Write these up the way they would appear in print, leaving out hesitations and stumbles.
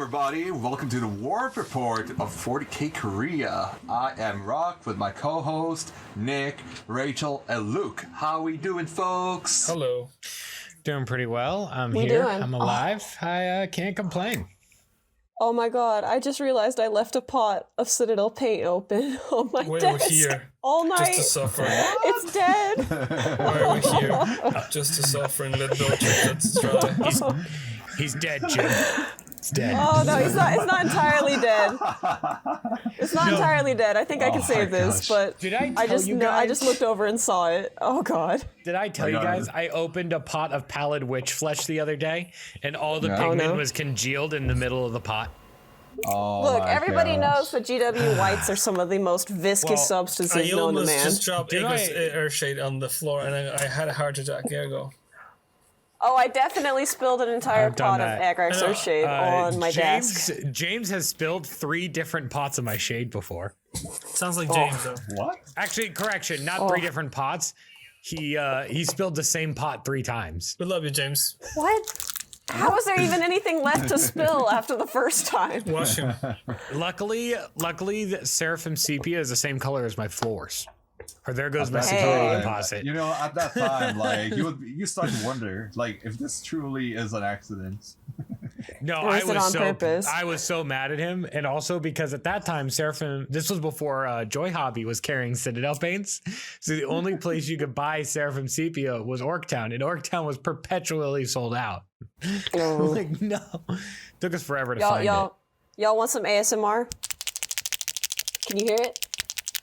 everybody. Welcome to the War Report of 40K Korea. I am Rock with my co-host, Nick, Rachel, and Luke. How we doing, folks? Hello. Doing pretty well. I'm here. I'm alive. I can't complain. Oh my god, I just realized I left a pot of Citadel paint open on my desk here all night. Just to suffer. It's dead. Why are we here? Just to suffer and let no chocolates dry. He's dead, Jim. He's dead. Oh no, he's not. It's not entirely dead. It's not entirely dead. I think I can save this, but Did I tell you guys? I just looked over and saw it. Oh god. Did I tell you guys I opened a pot of pallid witch flesh the other day, and all the pigment was congealed in the middle of the pot? Oh, look, everybody knows that GW whites are some of the most viscous substances known to man. I almost just dropped Earthshade on the floor, and I had a heart attack. There you go. Oh, I definitely spilled an entire pot of Agrax shade on my desk. James has spilled 3 different pots of my shade before. Sounds like James, though. What? Actually, correction, not 3 different pots. He spilled the same pot 3 times. We love you, James. What? How is there even anything left to spill after the first time? Wash him. Luckily, the Seraphim Sepia is the same color as my floors. Or there goes my At that security time, deposit. You know, at that time, like you start to wonder, like, if this truly is an accident. No, Or is it on purpose? I was so mad at him, and also because at that time, Seraphim. This was before Joy Hobby was carrying Citadel paints, so the only place you could buy Seraphim Sepia was Orktown, and Orktown was perpetually sold out. Like, no, took us forever to find it. Y'all want some ASMR? Can you hear it?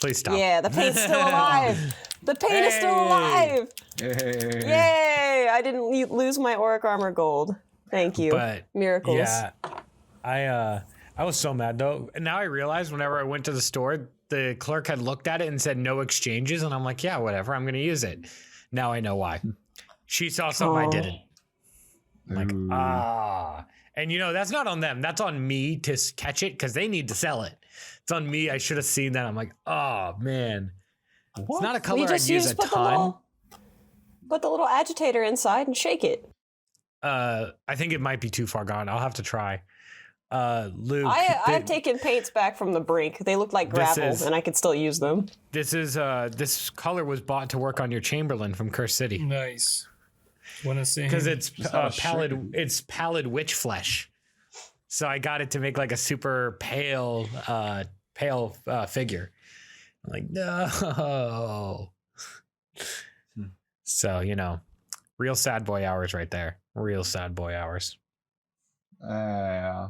Please stop. Yeah, the paint's still alive. The paint is still alive. Yay! I didn't lose my Auric Armor Gold. Thank you. But miracles. Yeah, I was so mad though. And now I realize whenever I went to the store, the clerk had looked at it and said no exchanges, and I'm like, yeah, whatever. I'm gonna use it. Now I know why. She saw something I didn't. I'm like, and you know that's not on them. That's on me to catch it because they need to sell it. It's on me. I should have seen that. I'm like, oh man, it's not a color I'd use a ton. Put the little agitator inside and shake it. I think it might be too far gone. I'll have to try. Luke, I've taken paints back from the brink. They look like gravel, and I could still use them. This color was bought to work on your Chamberlain from Curse City. Nice. Want to see? Because it's pallid. It's pallid witch flesh. So I got it to make like a super pale figure. I'm like, no. So, you know, real sad boy hours right there. Real sad boy hours. Yeah.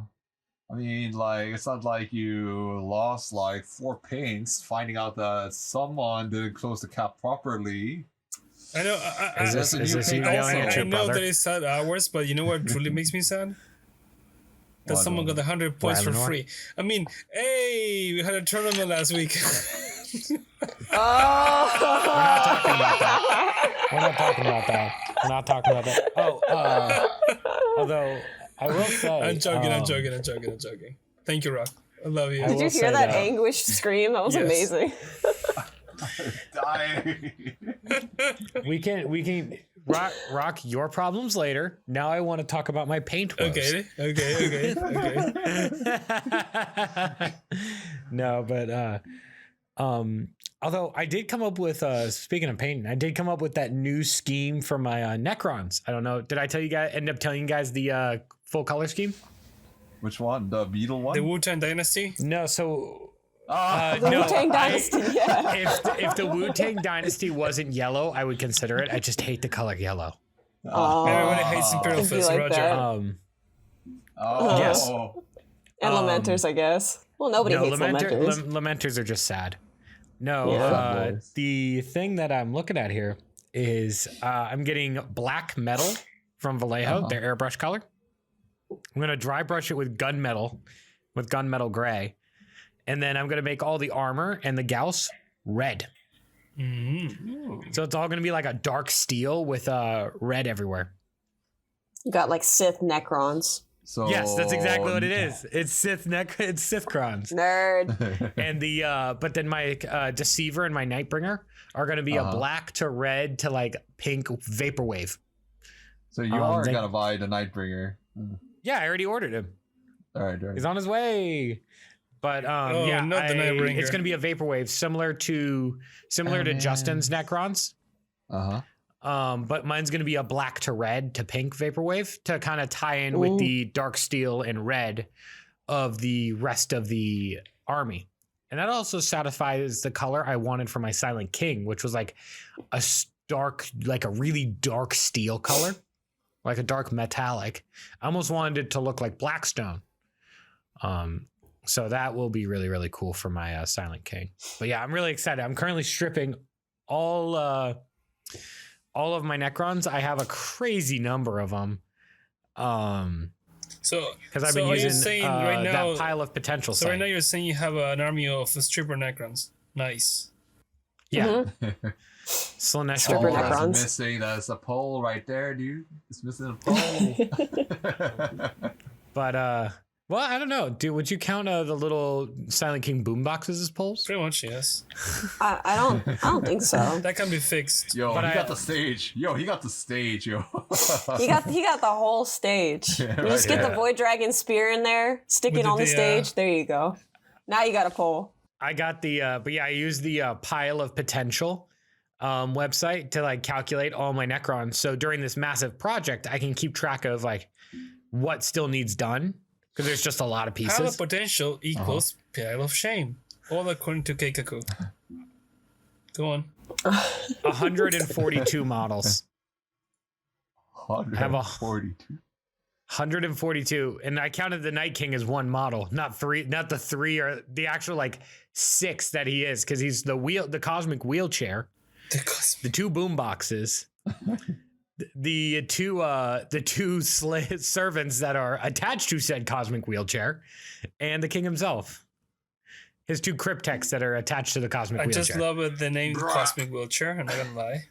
I mean, like, it's not like you lost like 4 paints finding out that someone didn't close the cap properly. I know. I know that it's sad hours, but you know what truly makes me sad? That someone got 100 points for free. I mean, hey, we had a tournament last week. We're not talking about that. Oh, although I will say, I'm joking. Thank you, Rock. I love you. Did you hear that anguished scream? That was amazing. Dying. We can rock your problems later. Now I want to talk about my paint woes. Okay. No, but although I did come up with speaking of painting, I did come up with that new scheme for my Necrons. I don't know. Did I end up telling you guys the full color scheme? Which one? The beetle one? The Wu-Tang Dynasty? No, so the Wu-Tang Dynasty, yeah. If the Wu-Tang Dynasty wasn't yellow, I would consider it. I just hate the color yellow. Everybody hates Imperial Fist, like Roger. Yes. And Lamenters, I guess. Well, nobody hates Lamenters. Lamenters are just sad. No, the thing that I'm looking at here is I'm getting black metal from Vallejo, their airbrush color. I'm going to dry brush it with gunmetal gray. And then I'm going to make all the armor and the Gauss red. Mm-hmm. So it's all going to be like a dark steel with red everywhere. You got like Sith Necrons. So yes, that's exactly what it is. It's Sithcrons. Nerd. And but then my Deceiver and my Nightbringer are going to be a black to red to like pink vaporwave. So you are gonna buy the Nightbringer. Yeah, I already ordered him. All right. He's on his way. But it's gonna be a vaporwave similar to Justin's Necrons. But mine's gonna be a black to red to pink vaporwave to kind of tie in with the dark steel and red of the rest of the army. And that also satisfies the color I wanted for my Silent King, which was like a really dark steel color, like a dark metallic. I almost wanted it to look like Blackstone. So that will be really, really cool for my Silent King. But yeah, I'm really excited. I'm currently stripping all of my Necrons. I have a crazy number of them. Because I've been using that pile of potential. So right now you're saying you have an army of stripper Necrons. Nice. Yeah. Stripper Necrons. Missing. That's a pole right there, dude. It's missing a pole. But well, I don't know, dude. Would you count the little Silent King boomboxes as poles? Pretty much, yes. I don't think so. That can be fixed. Yo, he got the stage. Yo. He got the whole stage. You just get the Void Dragon spear in there, stick it on the stage. There you go. Now you got a pole. I got the I used the pile of potential website to like calculate all my Necrons. So during this massive project, I can keep track of like what still needs done. Because there's just a lot of pieces. Pile of potential equals pile of shame. All according to Keikaku. Go on. 142 models. 142. 142. And I counted the Night King as one model, not the three or the actual like 6 that he is, because he's the cosmic wheelchair. The 2 boom boxes. The two servants that are attached to said cosmic wheelchair, and the king himself. His 2 cryptex that are attached to the cosmic wheelchair. I just love the name Cosmic Wheelchair. I'm not gonna lie.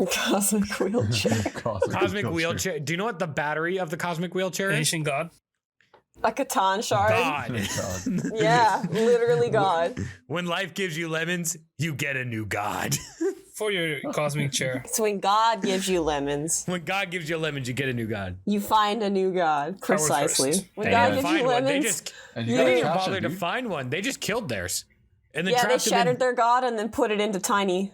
Cosmic wheelchair. Cosmic wheelchair. Do you know what the battery of the cosmic wheelchair is? Ancient God. A Catan shard. God. Yeah, literally God. When life gives you lemons, you get a new god. For your cosmic chair. It's when God gives you lemons. When God gives you lemons, you get a new god. You find a new god. Precisely. When God gives you lemons, they didn't even bother to find one. They just killed theirs. And then they shattered their god and then put it into tiny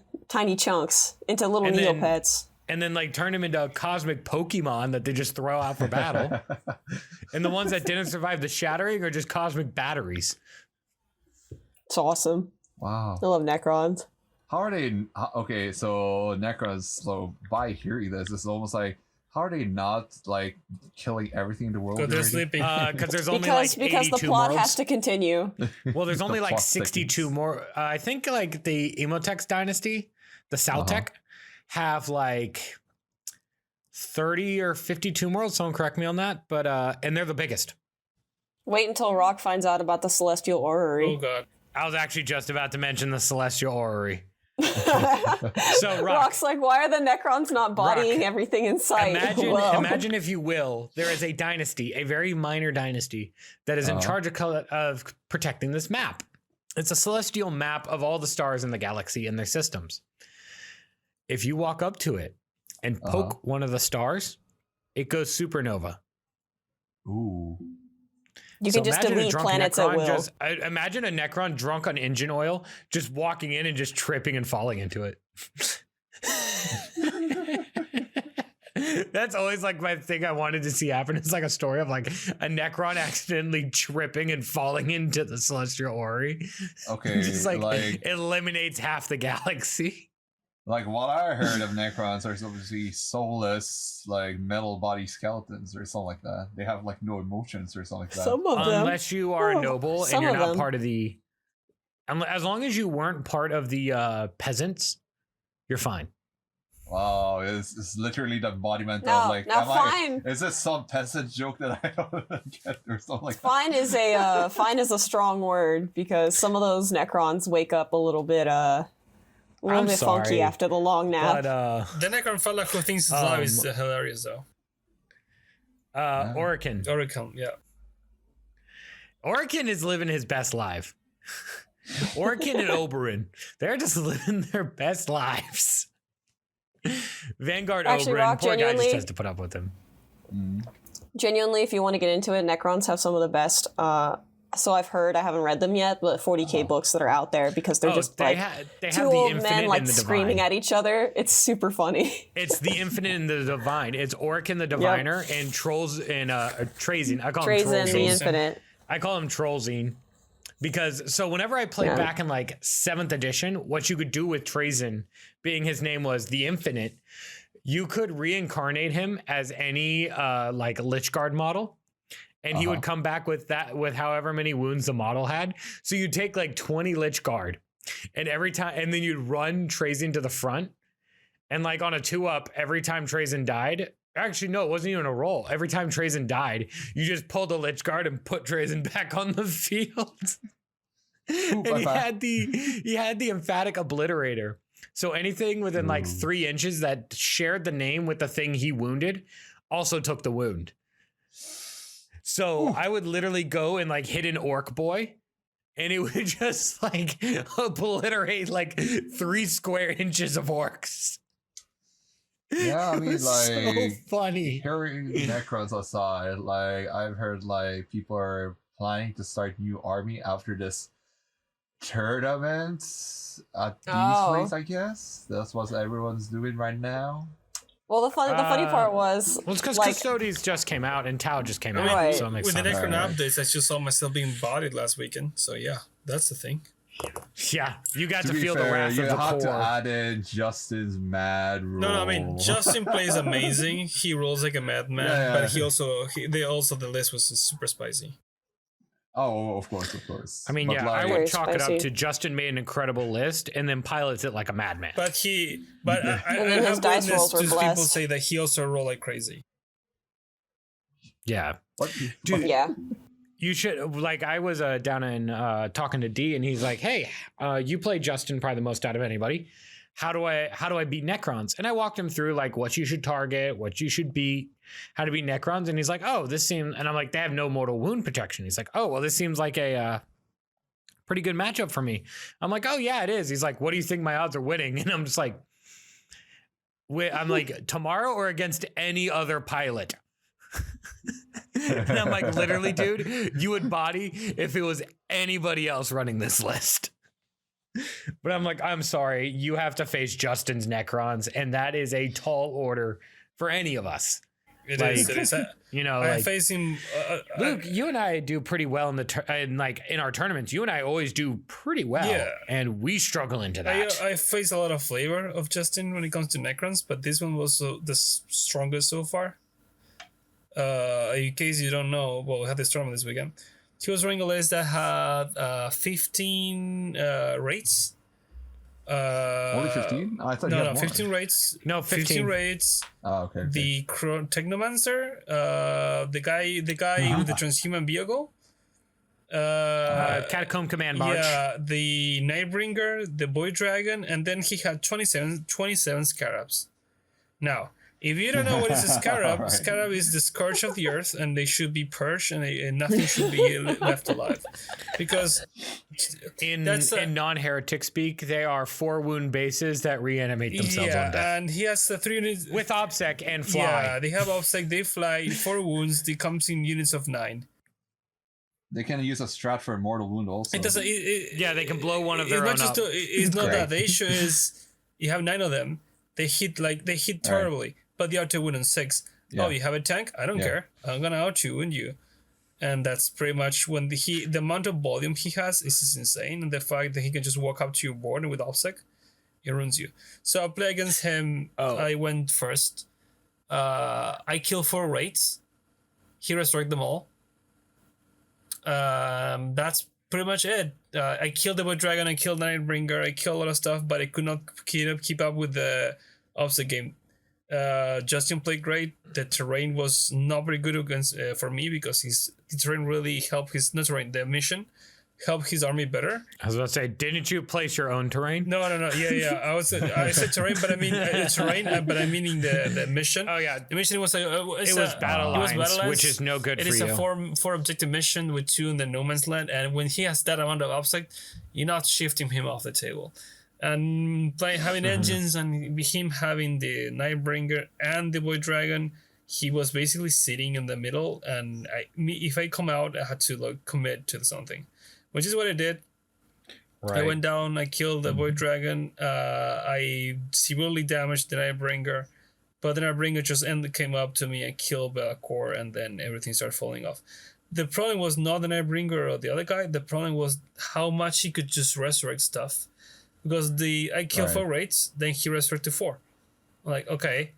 chunks, into little Neopets. And then like turn them into a cosmic Pokemon that they just throw out for battle. And the ones that didn't survive the shattering are just cosmic batteries. It's awesome. Wow. I love Necrons. How are they? Okay, so Necrons. So by hearing this, it's almost like, how are they not like killing everything in the world? Because they're sleeping. Because there's only like 82 because the plot worlds. has to continue. Well, there's only like 62 more. I think like the Emotex dynasty, the Saltec, have like 30 or 52 worlds. Someone correct me on that. But and they're the biggest. Wait until Rock finds out about the Celestial Orrery. Oh god. I was actually just about to mention the Celestial Orrery. So Rock's like, why are the Necrons not bodying everything in sight? Imagine if you will, there is a dynasty, a very minor dynasty, that is in charge of protecting this map. It's a celestial map of all the stars in the galaxy and their systems. If you walk up to it and poke one of the stars, it goes supernova. Ooh. You can just delete planets at will. Imagine a Necron drunk on engine oil, just walking in and just tripping and falling into it. That's always like my thing I wanted to see happen. It's like a story of like a Necron accidentally tripping and falling into the Celestial Orrery. Okay. Just like eliminates half the galaxy. Like what I heard of Necrons are supposed to be soulless, like metal body skeletons or something like that. They have like no emotions or something like that. Some of them. Unless you are a noble and you're not part of the... As long as you weren't part of the peasants, you're fine. Wow, it's literally the embodiment of like... fine. Is this some peasant joke that I don't get or something like fine that? Fine is a strong word because some of those Necrons wake up a little bit funky after the long nap. But, the Necron fella who thinks his life is hilarious, though. Orican, yeah. Orican is living his best life. Orican and Oberyn, they're just living their best lives. Vanguard Oberyn, poor guy just has to put up with him. Genuinely, if you want to get into it, Necrons have some of the best. So I've heard, I haven't read them yet, but 40k books that are out there because they're just they two old men like screaming at each other. It's super funny. It's the Infinite and the Divine. It's Oric and the Diviner and Trolls and Trazyn. I call him Trazyn the Infinite. I call him Trollzine. Because so whenever I played back in like 7th edition, what you could do with Trazyn, being his name was the Infinite, you could reincarnate him as any like Lich Guard model. And he would come back with however many wounds the model had. So you'd take like 20 Lich Guard, and every time, and then you'd run Trazyn to the front. And like on a 2-up, every time Trazyn died, actually, no, it wasn't even a roll. Every time Trazyn died, you just pulled a Lich Guard and put Trazyn back on the field. And he had the emphatic obliterator. So anything within like 3 inches that shared the name with the thing he wounded also took the wound. So I would literally go and like hit an orc boy, and it would just like obliterate like 3 square inches of orcs. Yeah, I mean, like, so funny. Hearing Necrons aside, like, I've heard like people are planning to start new army after this tournament at these rates. I guess that's what everyone's doing right now. Well, the funny part was... Well, it's because like, Custodes just came out and Tau just came out. Right. So it makes with sense. the Necron updates, I just saw myself being bodied last weekend. So yeah, that's the thing. Yeah, you got to feel fair, the wrath of the core. You have to add in Justin's mad roll. No, I mean, Justin plays amazing. He rolls like a madman, but the list was super spicy. Oh, of course. I mean, but I would chalk it up to Justin made an incredible list and then pilots it like a madman. But I have witnessed people say that he also rolled like crazy. Yeah. What? Dude, yeah. You should, like, I was down in talking to D, and he's like, hey, you play Justin probably the most out of anybody. How do I beat Necrons? And I walked him through like what you should target, what you should beat, how to beat Necrons. And he's like, oh, this seems, and I'm like, they have no mortal wound protection. He's like, oh, well, this seems like a pretty good matchup for me. I'm like, oh yeah, it is. He's like, what do you think my odds are winning? And I'm just like, I'm like, tomorrow or against any other pilot? And I'm like, literally, dude, you would body if it was anybody else running this list. But I'm like, I'm sorry, you have to face Justin's Necrons, and that is a tall order for any of us. It is. You know, I like, face him. Luke, you and I do pretty well in in our tournaments. You and I always do pretty well, and we struggle into that. I face a lot of flavor of Justin when it comes to Necrons, but this one was the strongest so far. In case you don't know, well, we had this tournament this weekend. He was running a list that had 15 rates. Only 15? I thought no, 15 rates. No, 15 rates. Oh, okay. The Technomancer, the guy with the transhuman vehicle. Catacomb Command Barge. Yeah, the Nightbringer, the Boy Dragon, and then he had 27 Scarabs. Now, if you don't know what is a Scarab, right. Scarab is the scourge of the earth, and they should be purged, and nothing should be left alive. Because in non-heretic speak, they are 4 wound bases that reanimate themselves on death. Yeah, and he has the 3 units with OBSEC and fly. Yeah, they have OBSEC, they fly, 4 wounds, they comes in units of 9. They can use a strat for a mortal wound also. It doesn't. Yeah, they can blow one of their own up. It's not that. The issue is you have 9 of them. They hit terribly. Right. But the auto wound on 6. Yeah. Oh, you have a tank? I don't care. I'm gonna auto wound you, and that's pretty much when the amount of volume he has is just insane, and the fact that he can just walk up to your board and with OBSEC, it ruins you. So I play against him. I went first. I killed 4 raids. He restored them all. That's pretty much it. I killed the Boy Dragon. I killed Nightbringer. I killed a lot of stuff, but I could not keep up with the OBSEC game. Justin played great. The terrain was not very good against for me because the terrain really helped the mission helped his army better. I was about to say, didn't you place your own terrain? No. Yeah. I said terrain, but I mean terrain, but I meaning the mission. Oh yeah, the mission was like it was battle lines, which is no good for you. It is a 4 objective mission with 2 in the no man's land, and when he has that amount of OBSEC, you're not shifting him off the table. And having engines and him having the Nightbringer and the Boy Dragon, he was basically sitting in the middle, and if I come out, I had to like commit to something, which is what I did. Right. I went down, I killed the Void Dragon, I severely damaged the Nightbringer, but the Nightbringer just came up to me and killed the core, and then everything started falling off. The problem was not the Nightbringer or the other guy, the problem was how much he could just resurrect stuff. Because I killed 4 raids, then he resurrected 4. I'm like, okay.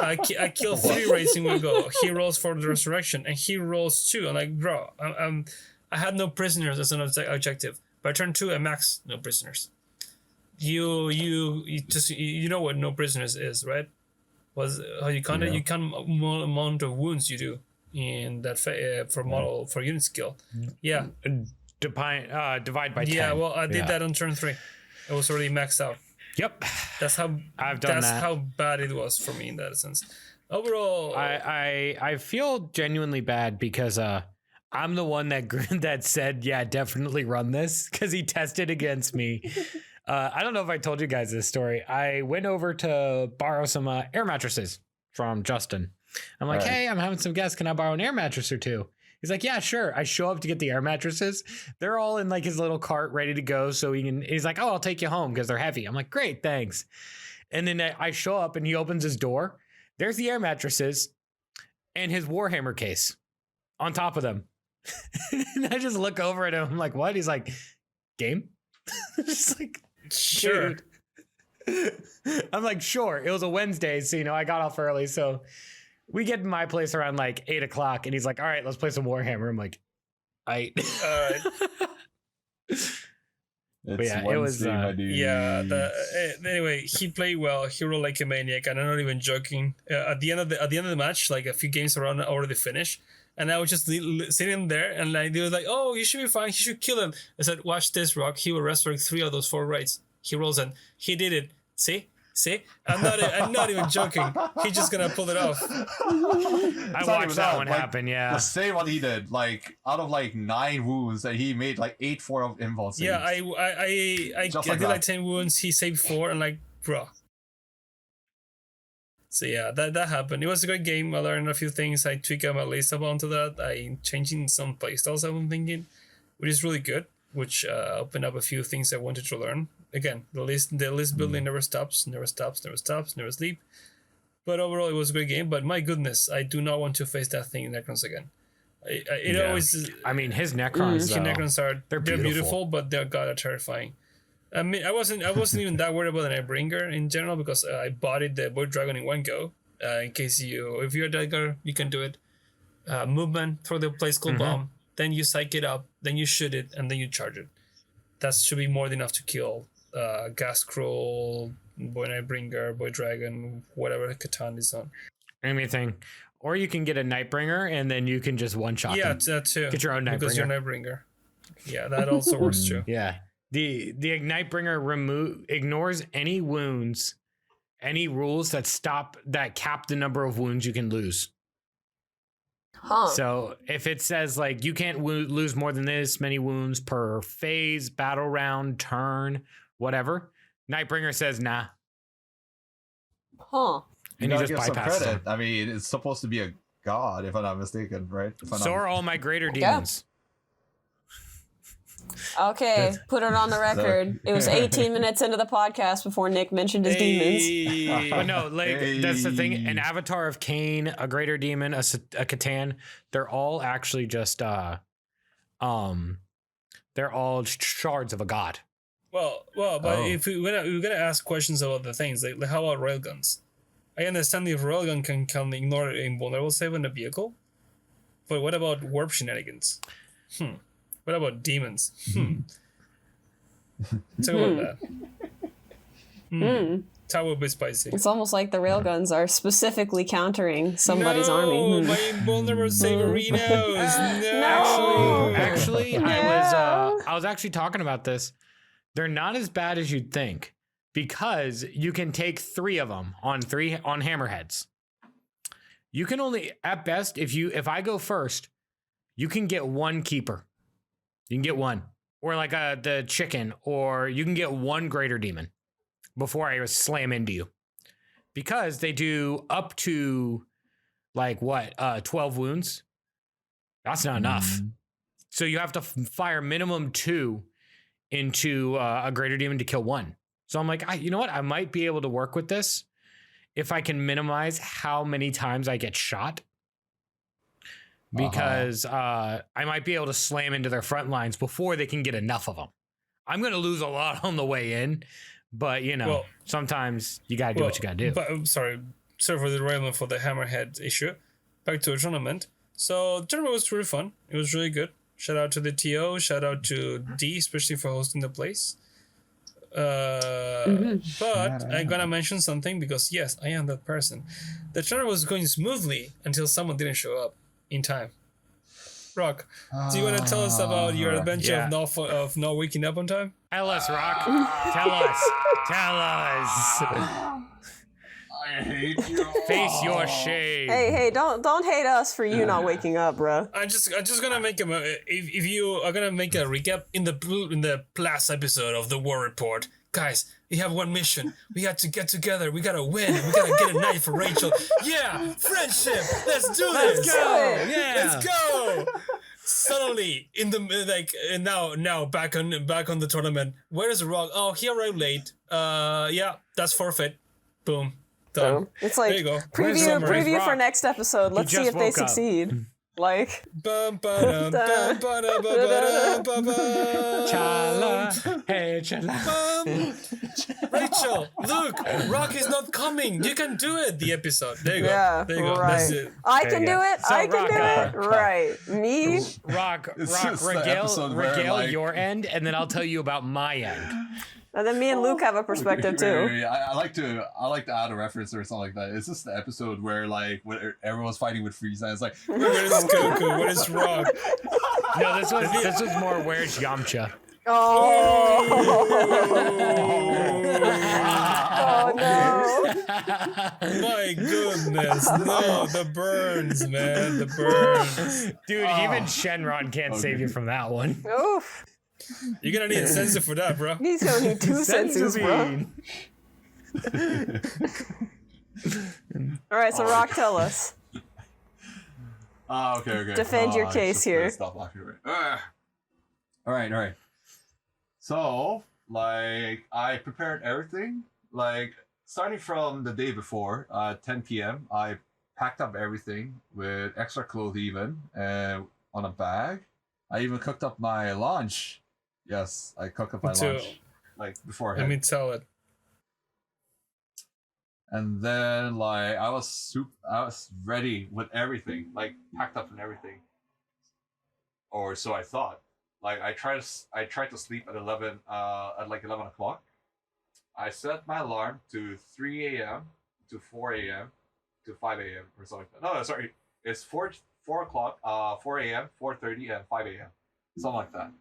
I killed 3 raids in one go. He rolls for the resurrection, and he rolls 2. I'm like, bro, I had no prisoners as an objective. By turn 2, I max no prisoners. You know what no prisoners is, right? Was how you count it? You count amount of wounds you do in that for unit skill. Yeah. Divide by 10. Yeah, well, I did that on turn 3. It was already maxed out. Yep. That's how I've done that. That's how bad it was for me in that sense. Overall, I feel genuinely bad because I'm the one that said, yeah, definitely run this, because he tested against me. I don't know if I told you guys this story. I went over to borrow some air mattresses from Justin. I'm like, hey, I'm having some guests. Can I borrow an air mattress or 2? He's like, yeah, sure. I show up to get the air mattresses. They're all in like his little cart ready to go. So he's like, oh, I'll take you home because they're heavy. I'm like, great, thanks. And then I show up and he opens his door. There's the air mattresses and his Warhammer case on top of them. And I just look over at him. I'm like, what? He's like, game? Just like, sure. I'm like, sure. It was a Wednesday. So, I got off early. So we get to my place around like 8 o'clock, and he's like, all right, let's play some Warhammer. I'm like, all right. But yeah, it was. Anyway, he played well. He rolled like a maniac, and I'm not even joking. At the end of the match, like a few games around already finished, and I was just sitting there, and like they were like, "Oh, you should be fine. You should kill him." I said, "Watch this, Rock. He will resurrect 3 of those 4 raids." He rolls, and he did it. See, I'm not even joking. He's just gonna pull it off. I watched that one happen. Yeah, the same what he did. Like out of like 9 wounds, and he made like 8 4 of impulse saves. Yeah, I did like 10 wounds. He saved 4, and like, bro. So yeah, that happened. It was a great game. I learned a few things. I tweaked my list up onto that. I changing some playstyles I've been thinking, which is really good. Which opened up a few things I wanted to learn. Again, the list building never stops, never sleep. But overall, it was a great game. But my goodness, I do not want to face that thing in Necrons again. Always. I mean, his Necrons. Necrons they're beautiful, but they're terrifying. I mean, I wasn't even that worried about the Nightbringer in general because I bodied the Void Dragon in one go. In case if you're a Dagger, you can do it. Movement, throw the place cool bomb, then you psych it up, then you shoot it, and then you charge it. That should be more than enough to kill Gas Crawl, Nightbringer, Void Dragon, whatever Catan is on. Anything. Or you can get a Nightbringer and then you can just one-shot them. That too. Get your own Nightbringer. Because you're Nightbringer. Yeah, that also works too. Yeah. The Nightbringer ignores any wounds, any rules that cap the number of wounds you can lose. Huh. So if it says like you can't lose more than this many wounds per phase, battle round, turn, whatever, Nightbringer says nah. Huh. And you just bypass them. I mean, it's supposed to be a god, if I'm not mistaken, right? So are all my greater demons. Okay, put it on the record. It was 18 minutes into the podcast before Nick mentioned his demons. But no, that's the thing. An avatar of Cain, a greater demon, a Catan, they're all actually just they're all shards of a god. Well, but if we're gonna ask questions about the things, like how about railguns? I understand if railgun can ignore invulnerable save in a vehicle, but what about warp shenanigans? What about demons? Talk about that. That would be spicy. It's almost like the railguns are specifically countering somebody's army. My invulnerable save arenas. No. Actually, I was actually talking about this. They're not as bad as you'd think because you can take 3 of them on hammerheads. You can only, at best, if I go first, you can get 1 keeper. You can get 1, or like the chicken, or you can get 1 greater demon before I slam into you, because they do up to like what, 12 wounds. That's not enough. So you have to fire minimum 2 into a greater demon to kill 1. So I'm like, you know what? I might be able to work with this if I can minimize how many times I get shot. Because I might be able to slam into their front lines before they can get enough of them. I'm going to lose a lot on the way in, but sometimes you got to do what you got to do. But sorry for the derailment for the Hammerhead issue. Back to a tournament. So the tournament was really fun. It was really good. Shout out to the TO. Shout out to D, especially for hosting the place. But I'm gonna mention something because yes, I am that person. The tournament was going smoothly until someone didn't show up in time. Rock, do you want to tell us about your adventure of not waking up on time? Tell us, Rock. Tell us. I hate you. Face your shame. Hey, don't hate us for you not waking up, bro. I'm just gonna make if you are gonna make a recap in the last episode of the War Report, guys. We have one mission. We have to get together. We gotta win. We gotta get a knife for Rachel. Yeah, friendship. Let's do this. Let's go. Yeah, let's go. Suddenly, now back on the tournament. Where is Rock? Oh, he arrived late. Yeah, that's forfeit. Boom. Done. It's like, there you go. Preview for next episode. Let's see if they succeed. Like, Chala, hey chala. Rachel, look, Rock is not coming. You can do it. The episode. There you go. Yeah, there you go. Right. That's it. I can do it. So I can do it. Right. Me. Rock, regale your end, and then I'll tell you about my end. And then me and Luke have a perspective too. I like to add a reference or something like that. Is this the episode where when everyone's fighting with Frieza? It's like, where's Goku? Where's Rock? No, this was more where's Yamcha. Oh. Oh no. My goodness. No, the burns, man. The burns. Dude, even Shenron can't save you from that one. Oof. You're gonna need a sensor for that, bro. He's gonna need 2 sensors, bro. Alright, so Rock, tell us. Okay. Defend your case here. Stop laughing. Alright. So, I prepared everything. Starting from the day before, 10 p.m., I packed up everything with extra clothes even, on a bag. I even cooked up my lunch. Yes, I cooked up my lunch beforehand. Let me tell it. And then I was ready with everything, packed up and everything. Or so I thought. I tried to sleep at 11 o'clock. I set my alarm to 3 a.m. to 4 a.m. to 5 a.m. or something like that. No, sorry. It's 4 o'clock, 4 a.m., 4:30, and 5 a.m. Something like that.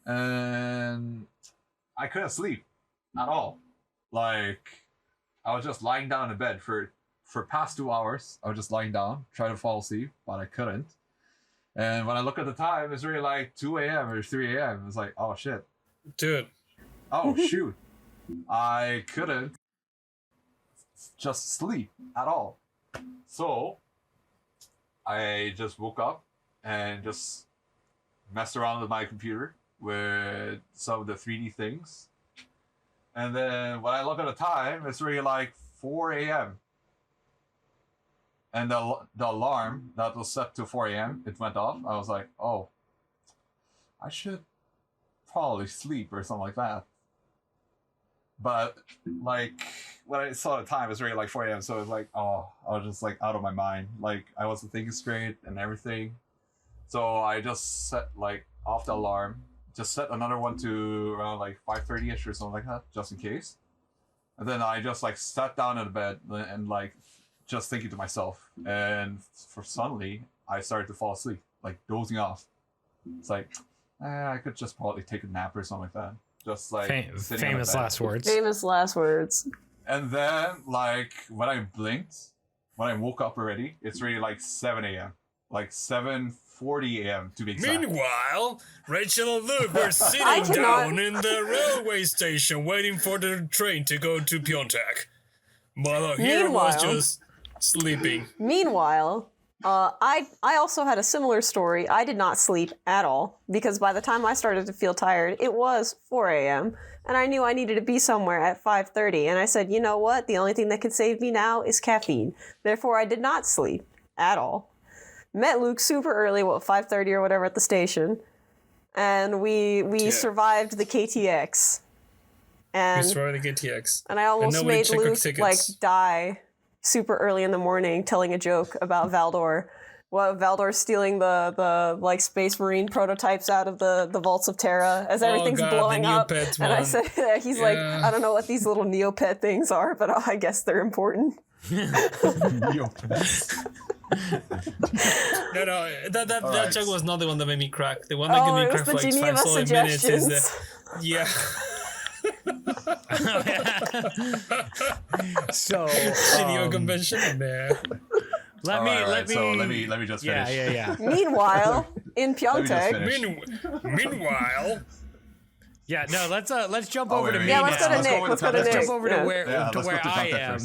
And I couldn't sleep at all. I was just lying down in bed for past 2 hours. I was just lying down, trying to fall asleep, but I couldn't. And when I look at the time, it's really 2 a.m. or 3 a.m. It's like, oh shit. Dude. Oh shoot. I couldn't just sleep at all. So I just woke up and just messed around with my computer with some of the 3D things. And then when I look at the time, it's really 4 a.m. And the alarm that was set to 4 a.m., it went off. I was like, oh, I should probably sleep or something like that. But when I saw the time, it was really 4 a.m. So it was oh, I was just out of my mind. I wasn't thinking straight and everything. So I just set off the alarm, just set another one to around 5:30ish or something like that, just in case. And then I just sat down in the bed and just thinking to myself. And suddenly I started to fall asleep, dozing off. It's I could just probably take a nap or something like that. Just famous last words. Famous last words. And then when I blinked, when I woke up already, it's really 7 a.m. 7:40 a.m. to be exact. Meanwhile, Rachel and Luke were sitting down in the railway station waiting for the train to go to Pyeongtaek. But the hero was just Sleeping. Meanwhile, I also had a similar story. I did not sleep at all because by the time I started to feel tired, it was 4 a.m. and I knew I needed to be somewhere at 5:30. And I said, you know what? The only thing that can save me now is caffeine. Therefore, I did not sleep at all. Met Luke super early, 5:30 or whatever at the station, and we survived the KTX. And we survived the KTX. And I almost made Luke die super early in the morning telling a joke about Valdor. Valdor stealing the Space Marine prototypes out of the vaults of Terra as everything's blowing up. And I said, he's like, I don't know what these little Neopet things are, but I guess they're important. Neopets. No, that joke was not the one that made me crack. The one that made me crack for like Geneva 5 solid minutes is the So Geneva Convention. Let me just finish. Yeah. Meanwhile, in Pyeongtaek. Meanwhile. Yeah, no, let's jump over to me. Yeah, let's go to Nick. Let's jump over to where I am.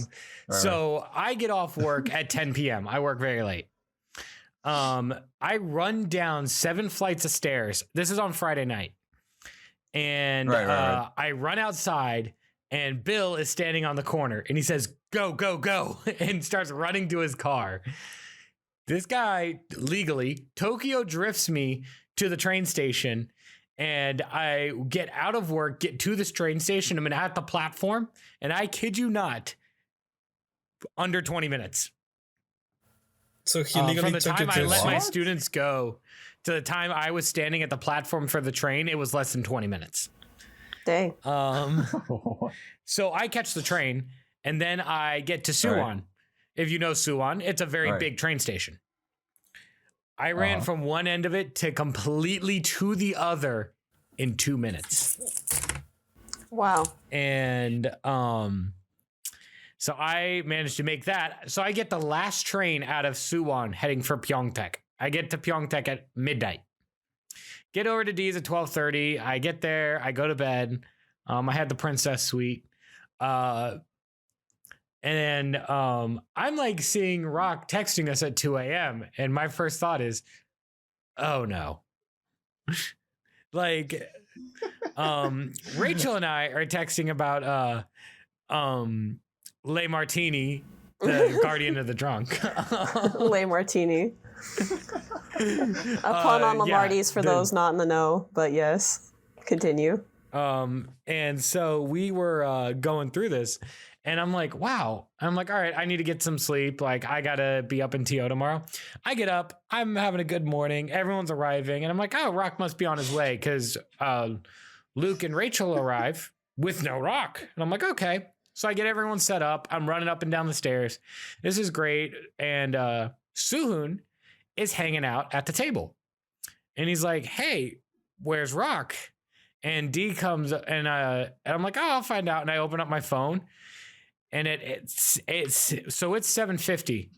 So I get off work at 10 p.m. I work very late. I run down 7 flights of stairs. This is on Friday night. And I run outside and Bill is standing on the corner and he says, go, go, go, and starts running to his car. This guy legally Tokyo drifts me to the train station and I get out of work, get to this train station. I'm at the platform and I kid you not, under 20 minutes. So he legally from the took time it to I let my students go to the time I was standing at the platform for the train, it was less than 20 minutes. Dang. So I catch the train and then I get to Suwon. Right. If you know Suwon, it's a very big train station. I ran from one end of it to completely to the other in 2 minutes. Wow. And so I managed to make that. So I get the last train out of Suwon heading for Pyeongtaek. I get to Pyeongtaek at midnight. Get over to D's at 12:30. I get there. I go to bed. I had the princess suite. And then I'm like seeing Rock texting us at 2 a.m. And my first thought is, oh no. Like, Rachel and I are texting about Le Martini, the guardian of the drunk. Le Martini. A pun on the Martys for those not in the know, but yes, continue. And so we were going through this, and I'm like, wow. I'm like, all right, I need to get some sleep. Like, I gotta be up in TO tomorrow. I get up, I'm having a good morning. Everyone's arriving, and I'm like, oh, Rock must be on his way because Luke and Rachel arrive with no Rock, and I'm like, okay. So I get everyone set up. I'm running up and down the stairs. This is great, and Suhoon is hanging out at the table. And he's like, hey, where's Rock? And D comes and I'm like, oh, I'll find out. And I open up my phone and it's 7:50.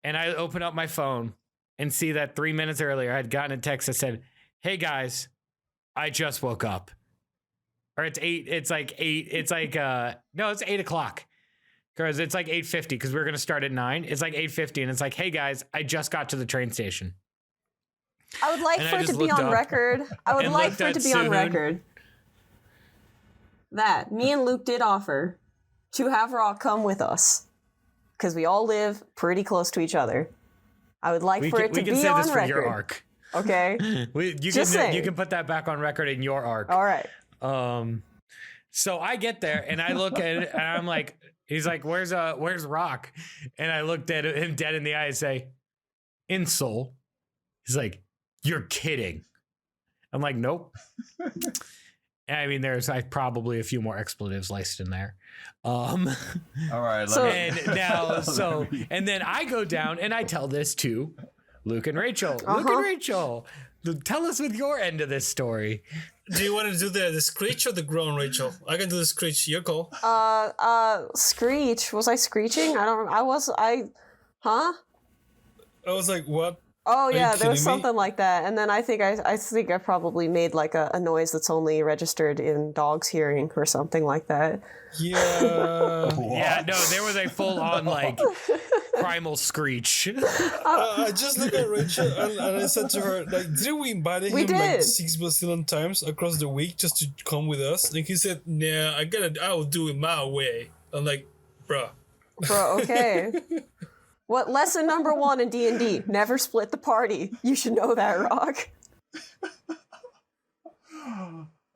And I open up my phone and see that 3 minutes earlier I had gotten a text that said, hey guys, I just woke up. Or it's 8 o'clock. Because it's like 8:50 because we're going to start at 9. It's like 8:50 and it's like, hey guys, I just got to the train station. I would like for it to be on record. I would like for it to be on record that me and Luke did offer to have Rock come with us because we all live pretty close to each other. I would like for it to be on record. We can say this for your arc. Okay? You can put that back on record in your arc. All right. So I get there and I look at it and I'm like, he's like, where's Rock? And I looked at him dead in the eye and say, in Seoul. He's like, you're kidding. I'm like, nope. I mean, there's probably a few more expletives laced in there. All right. And then I go down and I tell this to Luke and Rachel. Luke and Rachel, tell us with your end of this story. Do you want to do the screech or the groan, Rachel? I can do the screech. Your call. Screech. Was I screeching? I was like, what? I was like, what? Oh yeah, there was kidding me? something like that, and then I think I probably made like a noise that's only registered in dogs' hearing or something like that. Yeah. Yeah, no, there was a full on like primal screech. I just looked at Rachel and I said to her, like, didn't we invite him like did. 6 bazillion times across the week just to come with us? And he said, nah, I'll do it my way. I'm like, bruh. Bro, okay. What lesson number 1 in D&D? Never split the party. You should know that, Rock.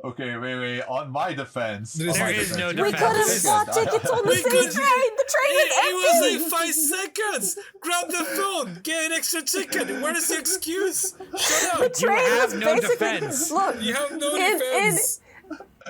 Okay, wait. On my defense. There is no We defense. could have bought tickets on the We same could- train. The train was It empty. was like 5 seconds. Grab the phone. Get an extra ticket. Where is the excuse? Shut up. The train have was no basically defense. look. You have no in- defense.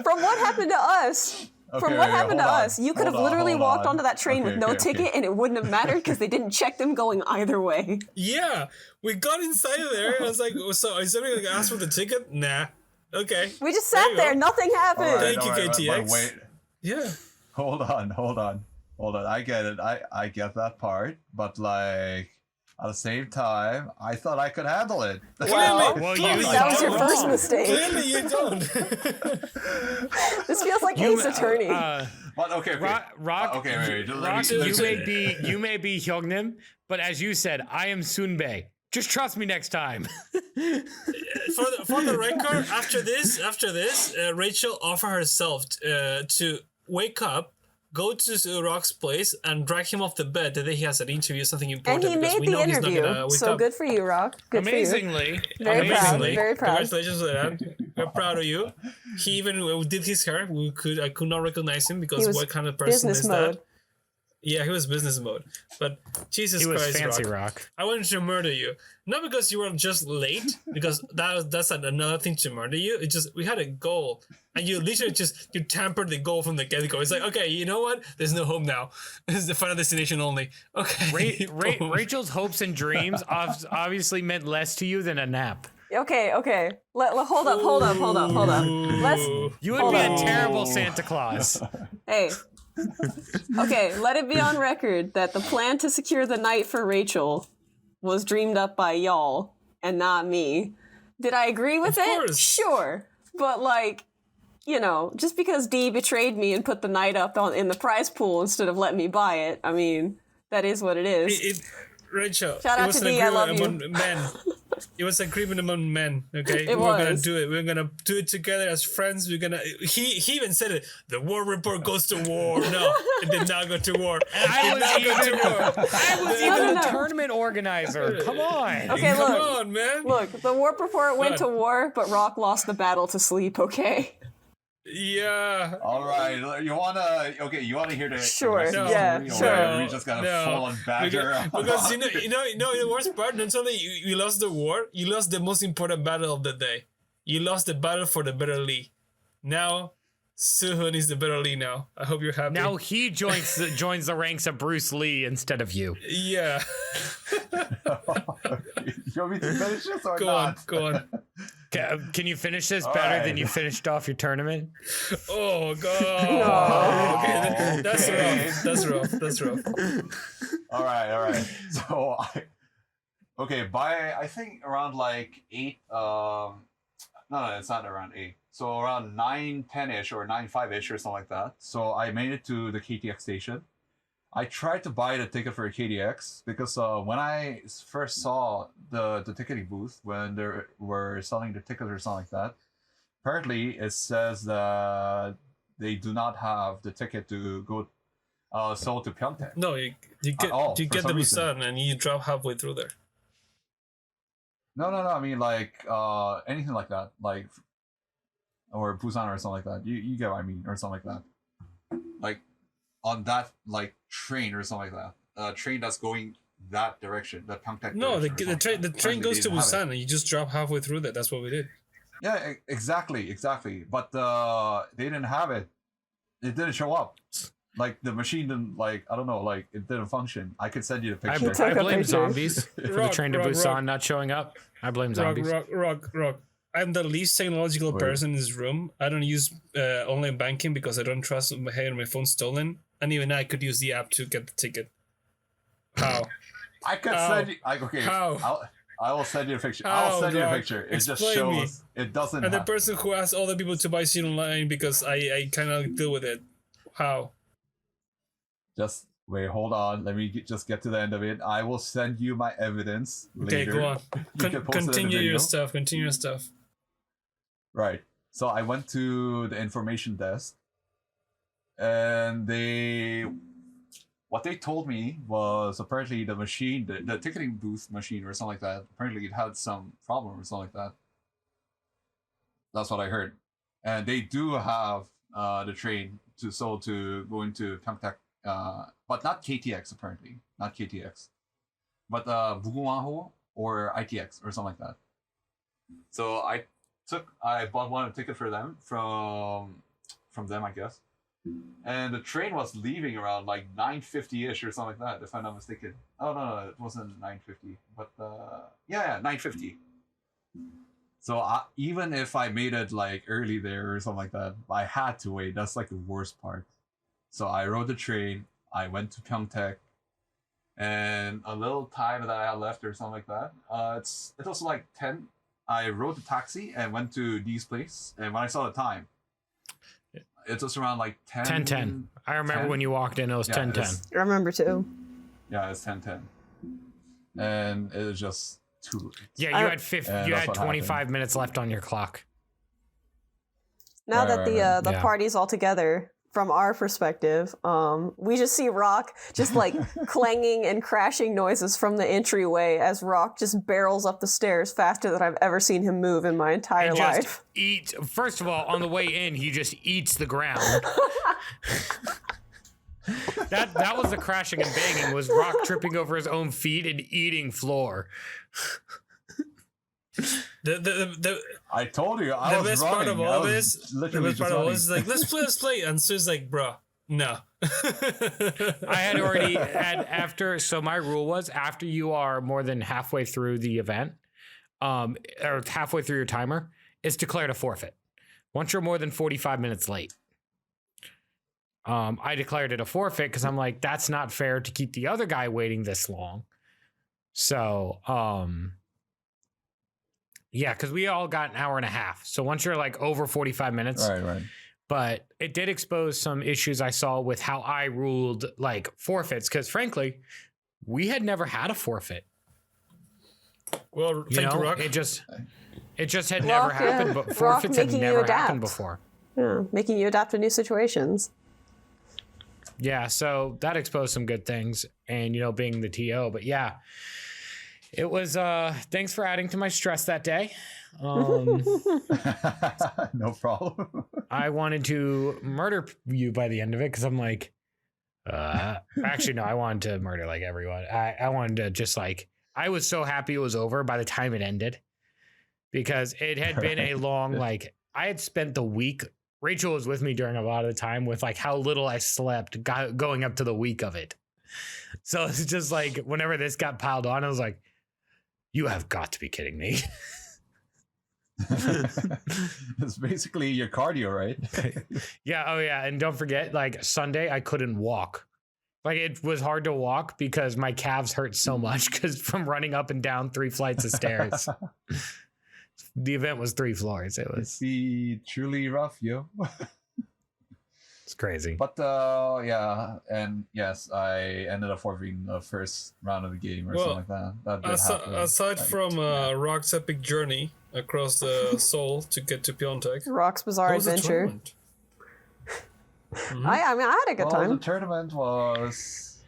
From what happened to us. From what happened to us, you could have literally walked onto that train with no ticket and it wouldn't have mattered because they didn't check them going either way. Yeah, we got inside there and I was like, so is somebody gonna ask for the ticket? Nah. Okay. We just There sat you there, go. nothing happened. Thank you, but KTX. wait. Yeah. Hold on. I get it. I get that part, but like at the same time, I thought I could handle it. Well, Clearly that was your don't. first mistake. Clearly you don't. This feels like Ace Attorney. But okay. Rock, Okay, wait. Just let Rock, me- you may be Hyungnim, but as you said, I am Sunbae. Just trust me next time. For the record, after this, Rachel offered herself to wake up, go to Rock's place, and drag him off the bed the day he has an interview, something And important. he because made we the know he's not interview. gonna wake So up. good for you, Rock. Good Amazingly. for you. Very proud. Amazingly. Very proud. Congratulations for that. We're proud of you. He even did his hair. I could not recognize him because He was what kind of person business is mode. that? Yeah, he was business mode. But Jesus He was Christ, fancy Rock. Rock. I wanted to murder you. Not because you were just late, because that's another thing to murder you. It's just we had a goal, and you literally you tampered the goal from the get-go. It's like, okay, you know what? There's no hope now. This is the final destination only. Okay. Rachel's hopes and dreams obviously meant less to you than a nap. Okay. Hold up. Let's. You would Hold be on. a terrible Santa Claus. Hey. Okay, let it be on record that the plan to secure the night for Rachel was dreamed up by y'all and not me. Did I agree with Of it? course. Sure. But like, just because D betrayed me and put the night up in the prize pool instead of letting me buy it, I mean, that is what it is. Rachel, Shout it out was to an D, I agreement love you. among men. It was an agreement among men. Okay, It we were gonna was. do it. We were gonna do it together as friends. We're gonna. He even said it. The war report goes to war. No, it did not go to war. I was even No. a tournament organizer. Come on. Okay, Come look. on, man. Look, the war report went What? to war, but Rock lost the battle to sleep, okay? Yeah. All right, you wanna hear the Sure, rest of the yeah, story, or sure. we just gotta No. full on badger? Because the worst part. Not only you lost the war, you lost the most important battle of the day. You lost the battle for the better Lee. Now, Suhun is the better Lee. Now, I hope you're happy. Now he joins the ranks of Bruce Lee instead of you. Yeah. You want me to finish this or Go on. not? Go on. Can you finish this better right. than you finished off your tournament? Oh god. Okay, that's rough. All right. So by I think around like 8. No, it's not around 8. So around 9:10ish or 9:05ish or something like that. So I made it to the KTX station. I tried to buy the ticket for KTX because when I first saw the ticketing booth when they were selling the tickets or something like that, apparently it says that they do not have the ticket to go sold to Pyeongtaek. No, you get for the some reason. Busan and you drop halfway through there. No. I mean like anything like that, like or Busan or something like that. You get what I mean, or something like that. Like on that like train or something like that. Train that's going that direction, that Pyeongtaek. No, the direction or something train like that. goes to Apparently they didn't have Busan it. and you just drop halfway through there. That's what we did. Yeah, exactly. But they didn't have it. It didn't show up. Like the machine didn't I don't know, it didn't function. I could send you the I, picture. I a blame picture. zombies for the Rock, train to rock, Busan rock. not showing up. I blame zombies. Rock. I'm the least technological Wait. person in this room. I don't use online banking because I don't trust having my phone stolen. And even I could use the app to get the ticket. How? I could How? send you. Okay. How? I will send you a picture. I'll send you a picture. It just shows. It doesn't. And the person who asked all the people to buy seed online because I kind of deal with it. How? Just wait. Hold on. Let me just get to the end of it. I will send you my evidence later. Okay, go on. Continue your stuff. Continue your stuff. Right. So I went to the information desk, and what they told me was apparently the machine, the ticketing booth machine or something like that, apparently it had some problem or something like that. That's what I heard. And they do have the train to go into Pyeongtaek, but not KTX apparently, not KTX, but Buguwanho or ITX or something like that. So I bought one ticket for them from them, I guess. And the train was leaving around like 9:50ish or something like that, if I'm not mistaken. Oh no, it wasn't 9:50, but 9:50. So even if I made it like early there or something like that, I had to wait. That's like the worst part. So I rode the train. I went to Pyeongtaek, and a little time that I had left or something like that. It was like 10. I rode the taxi and went to Dee's place, and when I saw the time, it was around like 10:10. I remember 10? When you walked in, it was 10:10. I remember too. Yeah, it's 10:10, and it was just too late. Yeah, you had 25 minutes left on your clock. Now that the party's all together, from our perspective, we just see Rock just like clanging and crashing noises from the entryway as Rock just barrels up the stairs faster than I've ever seen him move in my entire life. First of all, on the way in, he just eats the ground. That was the crashing and banging, was Rock tripping over his own feet and eating floor. I told you, the best part of all this is like, let's play, and so it's like, bro, no. I had already after. So my rule was, after you are more than halfway through the event, or halfway through your timer, it's declared a forfeit. Once you're more than 45 minutes late, I declared it a forfeit because I'm like, that's not fair to keep the other guy waiting this long. So, yeah, because we all got an hour and a half. So once you're like over 45 minutes. Right. But it did expose some issues I saw with how I ruled like forfeits. Because frankly, we had never had a forfeit. Well, thank you, Rock. It just had never happened, but forfeits had never happened before. Yeah, making you adapt to new situations. Yeah, so that exposed some good things, and being the TO. But yeah, it was. Thanks for adding to my stress that day. No problem. I wanted to murder you by the end of it because I'm like, actually no, I wanted to murder like everyone. I wanted to just like, I was so happy it was over by the time it ended, because it had been a long, like, I had spent the week. Rachel was with me during a lot of the time with like how little I slept going up to the week of it. So it's just like, whenever this got piled on, I was like, you have got to be kidding me. It's basically your cardio, right? Yeah. Oh yeah. And don't forget, like Sunday, I couldn't walk. Like it was hard to walk because my calves hurt so much because from running up and down 3 flights of stairs. The event was 3 floors. It was truly rough, yo. It's crazy. But yeah, and yes, I ended up forfeiting the first round of the game or something like that. That did happen. Aside from Rock's epic journey across the Seoul to get to Pyeongtaek, Rock's bizarre adventure. Mm-hmm. I mean, I had a good time. The tournament was,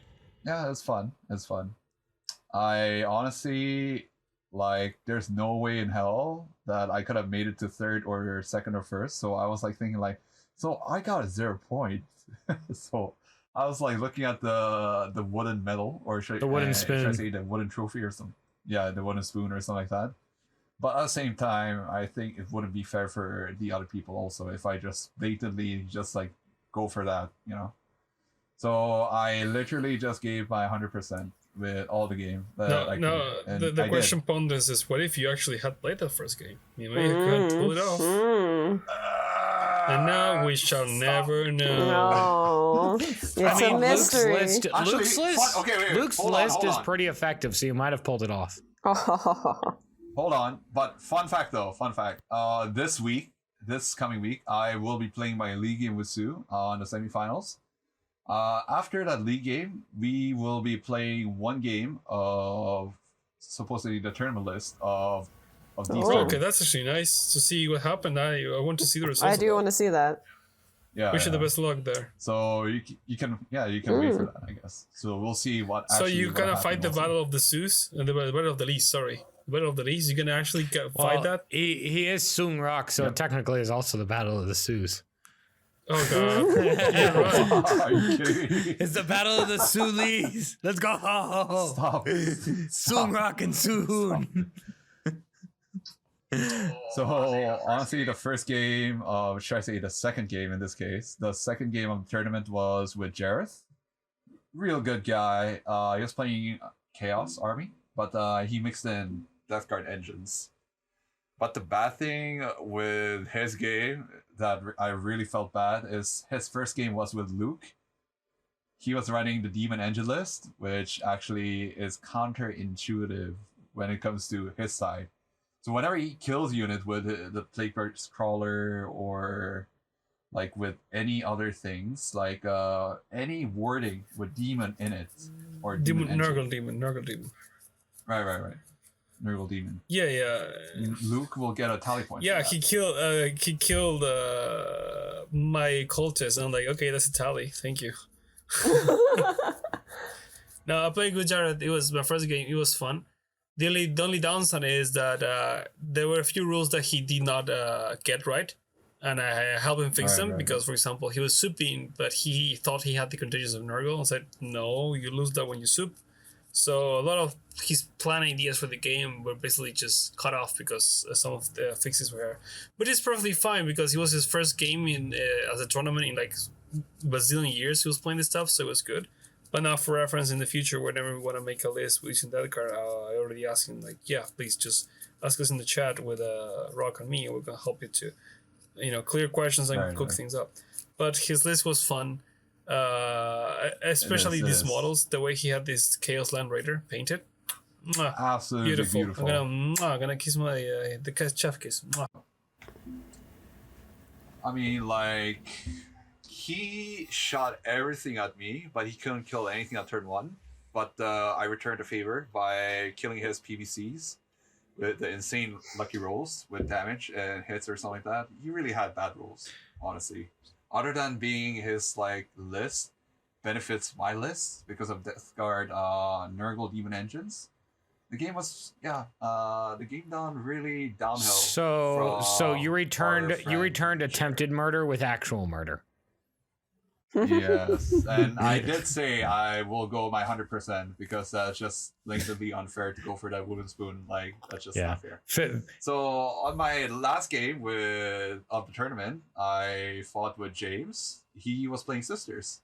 yeah, it's fun. It's fun. I honestly, like, there's no way in hell that I could have made it to third or second or first. So I was like thinking like, so I got a 0 point. So I was like looking at the wooden medal, or should I say the wooden trophy or something? Yeah, the wooden spoon or something like that. But at the same time, I think it wouldn't be fair for the other people also if I just blatantly just like go for that, So I literally just gave my 100% with all the game. The question ponders is, what if you actually had played the first game? You could pull it off. And now we shall never know. No. It's a mystery. Luke's list is pretty effective, so you might have pulled it off. Hold on, but fun fact. This coming week, I will be playing my league game with Sue on the semifinals. After that league game, we will be playing one game of supposedly the tournament list of these. Oh, okay, that's actually nice to see what happened. I want to see the results. I do want to see that. Yeah. Wish you the best luck there. So you can wait for that, I guess. So we'll see what. So you gonna fight the battle of the Zeus and the battle of the Lees? Sorry, the battle of the Lees. You gonna actually fight that? He is Sung Rock, so technically is also the battle of the Sioux. Oh god! Yeah, right. Are you kidding me? It's the battle of the Sulis. Let's go! Stop. Sung Rock and Soon. So honestly, the first game, should I say the second game in this case, the second game of the tournament was with Jareth. Real good guy. He was playing Chaos Army, but he mixed in Death Guard engines. But the bad thing with his game that I really felt bad is his first game was with Luke. He was running the Demon Engine list, which actually is counterintuitive when it comes to his side. So whenever he kills unit with the Plague Burst Crawler or like with any other things, like any wording with demon in it or Nurgle demon. Right. Nurgle demon. Yeah. Luke will get a tally point. Yeah, he killed my cultist. And I'm like, okay, that's a tally. Thank you. No, I played with Jared. It was my first game. It was fun. The only downside is that there were a few rules that he did not get right, and I helped him fix them because, for example, he was souping, but he thought he had the contagions of Nurgle, and said, no, you lose that when you soup. So a lot of his plan ideas for the game were basically just cut off because some of the fixes were, but it's perfectly fine because it was his first game in as a tournament in like bazillion years he was playing this stuff, so it was good. But now, for reference in the future, whenever we want to make a list using that card, I already asked him, like, yeah, please just ask us in the chat with Rock and me, and we can help you to, clear questions and cook things up. But his list was fun, especially these models. The way he had this Chaos Land Raider painted, absolutely beautiful. I'm gonna kiss the chef kiss. I mean, like. He shot everything at me, but he couldn't kill anything at turn 1. But I returned a favor by killing his PVCs with the insane lucky rolls with damage and hits or something like that. He really had bad rolls, honestly. Other than being his list benefits my list because of Death Guard Nurgle Demon Engines. The game was the game done really downhill. So you returned attempted murder with actual murder. Yes, and I did say I will go my 100% because that's just blatantly unfair to go for that wooden spoon. Like, that's just not fair. So on my last game of the tournament, I fought with James. He was playing Sisters.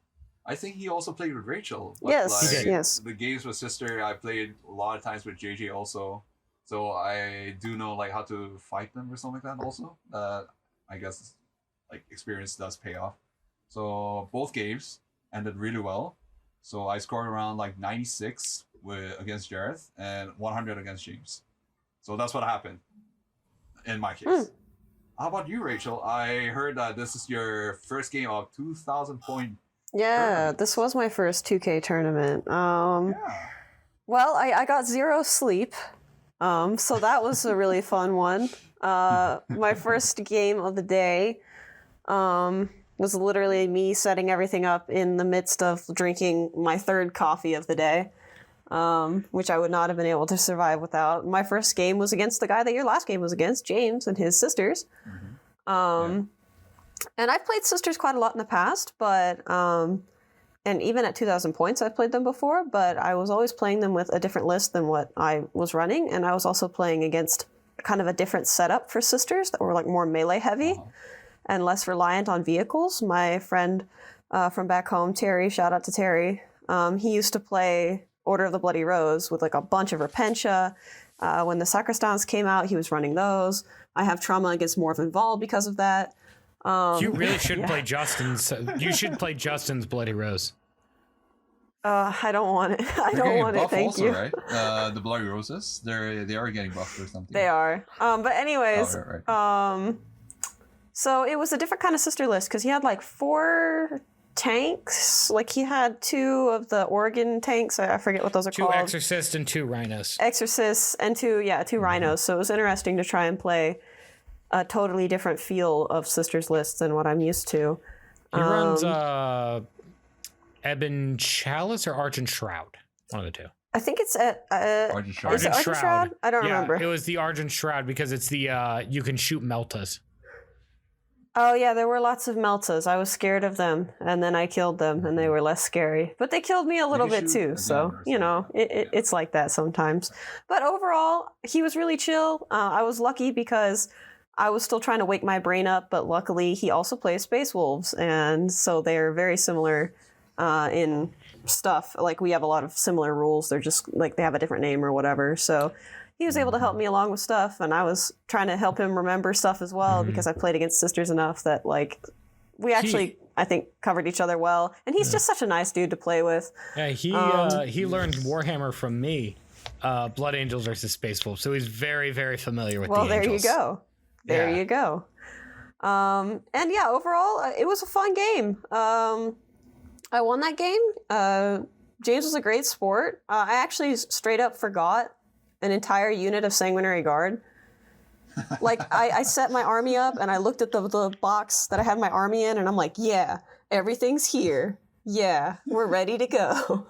I think he also played with Rachel. But yes. The games with Sister, I played a lot of times with JJ also. So I do know how to fight them or something like that also. I guess experience does pay off. So both games ended really well. So I scored around 96 against Jareth and 100 against James. So that's what happened in my case. How about you, Rachel? I heard that this is your first game of 2,000 point. Yeah, tournament. this was my first 2K tournament. Well, I got 0 sleep. So that was a really fun one. My first game of the day. Was literally me setting everything up in the midst of drinking my 3rd coffee of the day, which I would not have been able to survive without. My first game was against the guy that your last game was against, James, and his sisters. And I've played Sisters quite a lot in the past, but and even at 2,000 points I've played them before, but I was always playing them with a different list than what I was running, and I was also playing against kind of a different setup for Sisters that were more melee heavy. And less reliant on vehicles. My friend from back home, Terry, shout out to Terry, he used to play Order of the Bloody Rose with a bunch of Repentia. When the Sacristans came out, he was running those. I have trauma against Morven Vol because of that. You really should play Justin's. You should play Justin's Bloody Rose. I don't want it. I don't want it. Thank also, you. Right? The Bloody Roses, they are getting buffed or something. They are. But anyways, right. So it was a different kind of sister list because he had like 4 tanks. Like he had 2 of the Oregon tanks. I forget what those are 2 called. 2 Exorcists and 2 Rhinos. Exorcists and 2 Rhinos. So it was interesting to try and play a totally different feel of sisters lists than what I'm used to. He runs Ebon Chalice or Argent Shroud. One of the 2. I think it's Argent Shroud. Is it Argent Shroud? I don't remember. It was the Argent Shroud because it's the you can shoot Meltas. Oh yeah, there were lots of Meltas. I was scared of them, and then I killed them, and they were less scary. But they killed me a little bit too, so it's like that sometimes. But overall, he was really chill. I was lucky because I was still trying to wake my brain up, but luckily he also plays Space Wolves, and so they're very similar in stuff. Like we have a lot of similar rules. They're just like they have a different name or whatever. So he was able to help me along with stuff, and I was trying to help him remember stuff as well because I played against sisters enough that like we actually I think covered each other well. And he's just such a nice dude to play with. Yeah, he learned Warhammer from me, Blood Angels versus Space Wolves, so he's very, very familiar with the Angels. Well, there you go. There you go. And yeah, overall, it was a fun game. I won that game. James was a great sport. I actually straight up forgot an entire unit of Sanguinary Guard. Like, I set my army up, and I looked at the box that I had my army in, and I'm like, yeah, everything's here. Yeah, we're ready to go.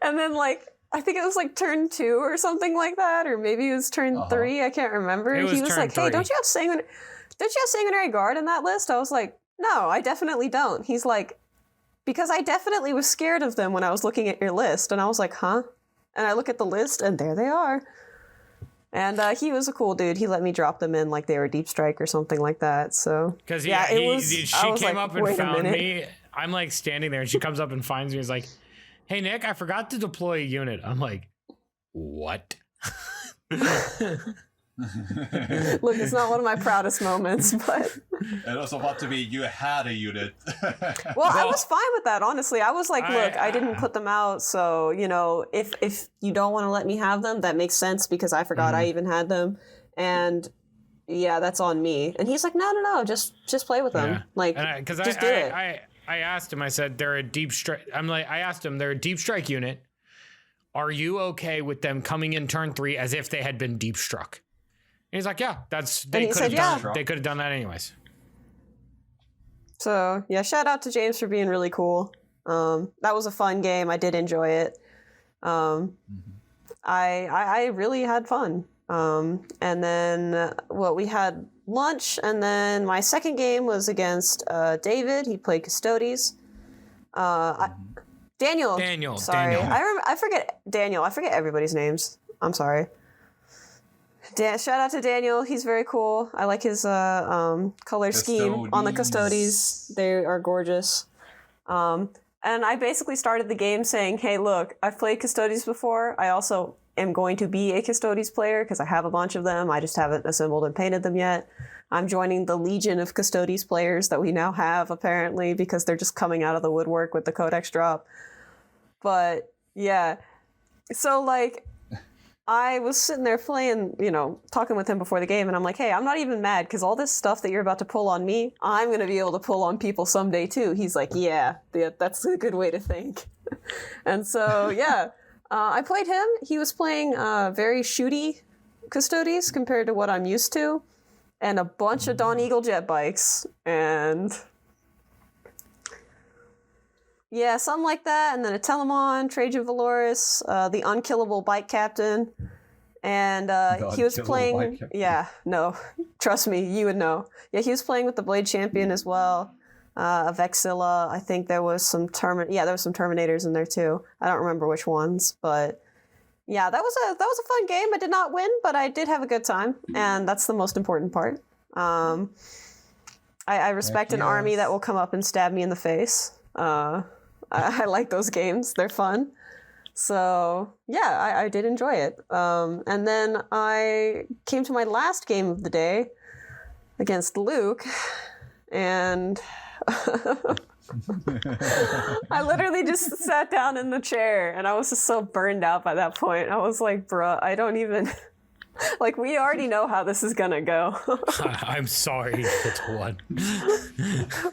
And then, like, I think it was like turn 2 or something like that, or maybe it was turn 3. I can't remember. He was like, "Hey, don't you have Sanguinary Guard in that list?" I was like, "No, I definitely don't." He's like, "Because I definitely was scared of them when I was looking at your list," and I was like, "Huh?" And I look at the list, and there they are. And he was a cool dude. He let me drop them in like they were Deep Strike or something like that. So because she came up and found me. I'm like standing there, and she comes up and finds me. Is like, "Hey Nick, I forgot to deploy a unit." I'm like, "What?" Look, it's not one of my proudest moments, but it also about to be you had a unit. Well, I was fine with that, honestly. I was like, look, I didn't put them out, so if you don't want to let me have them, that makes sense because I forgot I even had them, and yeah, that's on me. And he's like, no, just play with them, like, just do it. I asked him, I said, they're a deep strike. I asked him, they're a deep strike unit. Are you okay with them coming in turn 3 as if they had been deep struck? And he's like, yeah, they could have done that anyways. So yeah, shout out to James for being really cool. That was a fun game. I did enjoy it. I really had fun. And then we had lunch, and then my second game was against David. He played Custodes. Daniel. Sorry, I forget Daniel. I forget everybody's names. I'm sorry. Shout out to Daniel. He's very cool. I like his color scheme on the Custodes. They are gorgeous. And I basically started the game saying, hey, look, I've played Custodes before. I also am going to be a Custodes player because I have a bunch of them. I just haven't assembled and painted them yet. I'm joining the legion of Custodes players that we now have, apparently, because they're just coming out of the woodwork with the Codex drop. But, yeah. So, like, I was sitting there playing, talking with him before the game, and I'm like, hey, I'm not even mad, because all this stuff that you're about to pull on me, I'm going to be able to pull on people someday, too. He's like, yeah, that's a good way to think. And so, yeah, I played him. He was playing very shooty Custodes compared to what I'm used to, and a bunch of Dawn Eagle jet bikes, and yeah, something like that. And then a Telemon, Trajan Valoris, the unkillable bike captain. And he was playing... Yeah, no. Trust me, you would know. Yeah, he was playing with the Blade Champion as well. A Vexilla. I think there was some there was some Terminators in there too. I don't remember which ones, but yeah, that was a fun game. I did not win, but I did have a good time, and that's the most important part. I respect an army that will come up and stab me in the face. I like those games. They're fun. So, yeah, I did enjoy it. And then I came to my last game of the day against Luke. And I literally just sat down in the chair and I was just so burned out by that point. I was like, bruh, I don't even... Like, we already know how this is gonna go. I'm sorry it's one.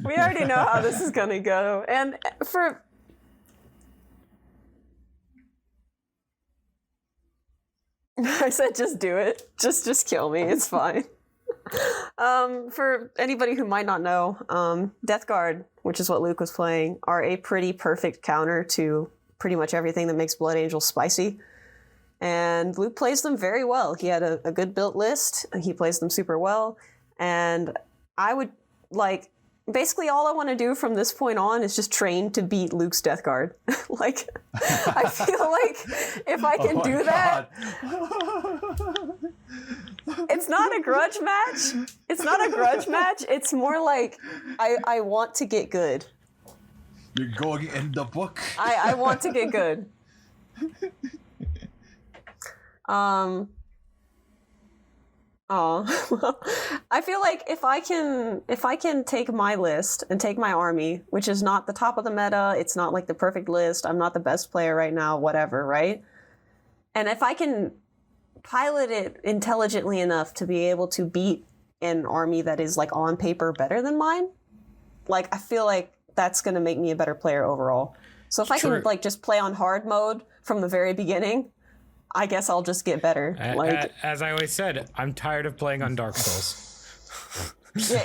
We already know how this is gonna go. And for... I said just do it. Just kill me. It's fine. For anybody who might not know, Death Guard, which is what Luke was playing, are a pretty perfect counter to pretty much everything that makes Blood Angels spicy. And Luke plays them very well. He had a good built list. He plays them super well. And I would, like, basically all I want to do from this point on is just train to beat Luke's Death Guard. Like, I feel like if I can do that... It's not a grudge match. It's not a grudge match. It's more like I want to get good. You're going in the book. I want to get good. I feel like if I can take my list and take my army, which is not the top of the meta, it's not like the perfect list, I'm not the best player right now, whatever, right? And if I can pilot it intelligently enough to be able to beat an army that is like on paper better than mine, like I feel like that's going to make me a better player overall. So if I can like just play on hard mode from the very beginning, I guess I'll just get better. Like, as I always said, I'm tired of playing on Dark Souls.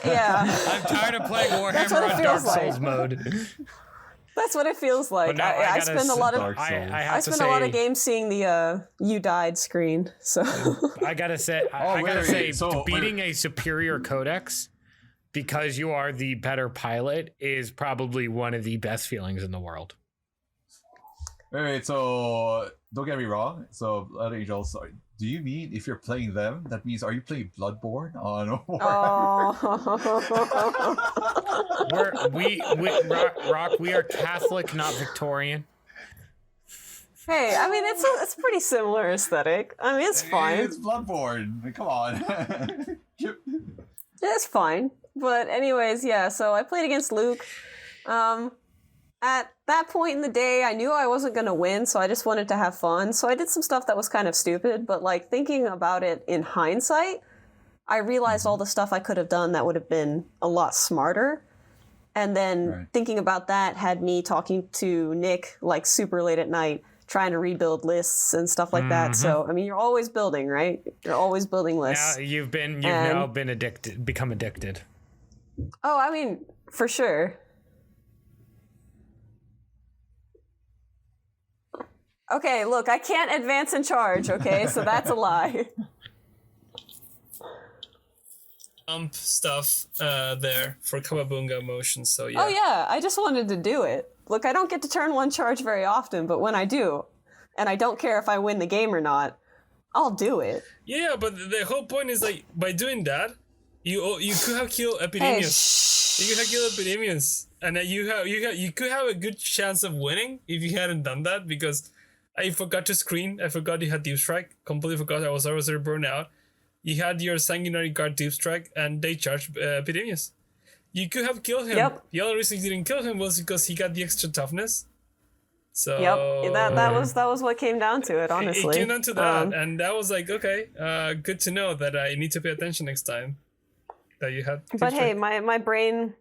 Yeah. I'm tired of playing Warhammer on Dark Souls mode. That's what it feels like. I spend a lot of I spend a lot of games seeing the "you died" screen. So I gotta say, beating a superior codex because you are the better pilot is probably one of the best feelings in the world. Wait, so don't get me wrong. So Blood Angels, do you mean if you're playing them, that means are you playing Bloodborne on Warhammer? Rock, we are Catholic, not Victorian. Hey, I mean it's pretty similar aesthetic. I mean it's fine. It's Bloodborne. Come on. It's fine. But anyways, yeah. So I played against Luke. At that point in the day, I knew I wasn't going to win, so I just wanted to have fun. So I did some stuff that was kind of stupid, but like thinking about it in hindsight, I realized all the stuff I could have done that would have been a lot smarter. And then thinking about that had me talking to Nick like super late at night, trying to rebuild lists and stuff like that. So, I mean, you're always building, right? You're always building lists. Yeah, you've now become addicted. Oh, I mean, for sure. Okay, look, I can't advance and charge, okay? So that's a lie. Stuff there for Kawabunga motion, so yeah. Oh yeah, I just wanted to do it. Look, I don't get to turn one charge very often, but when I do, and I don't care if I win the game or not, I'll do it. Yeah, but the whole point is like by doing that, you could have killed Epidemius. You could have killed Epidemius, and you could have a good chance of winning if you hadn't done that because I forgot to screen. I forgot you had Deep Strike. Completely forgot I was already burned out. You had your Sanguinary Guard Deep Strike, and they charged Epidemius. You could have killed him. Yep. The only reason you didn't kill him was because he got the extra toughness. So that was what came down to it, honestly. It came down to that, and that was like, okay, good to know that I need to pay attention next time. That you had. But hey, my brain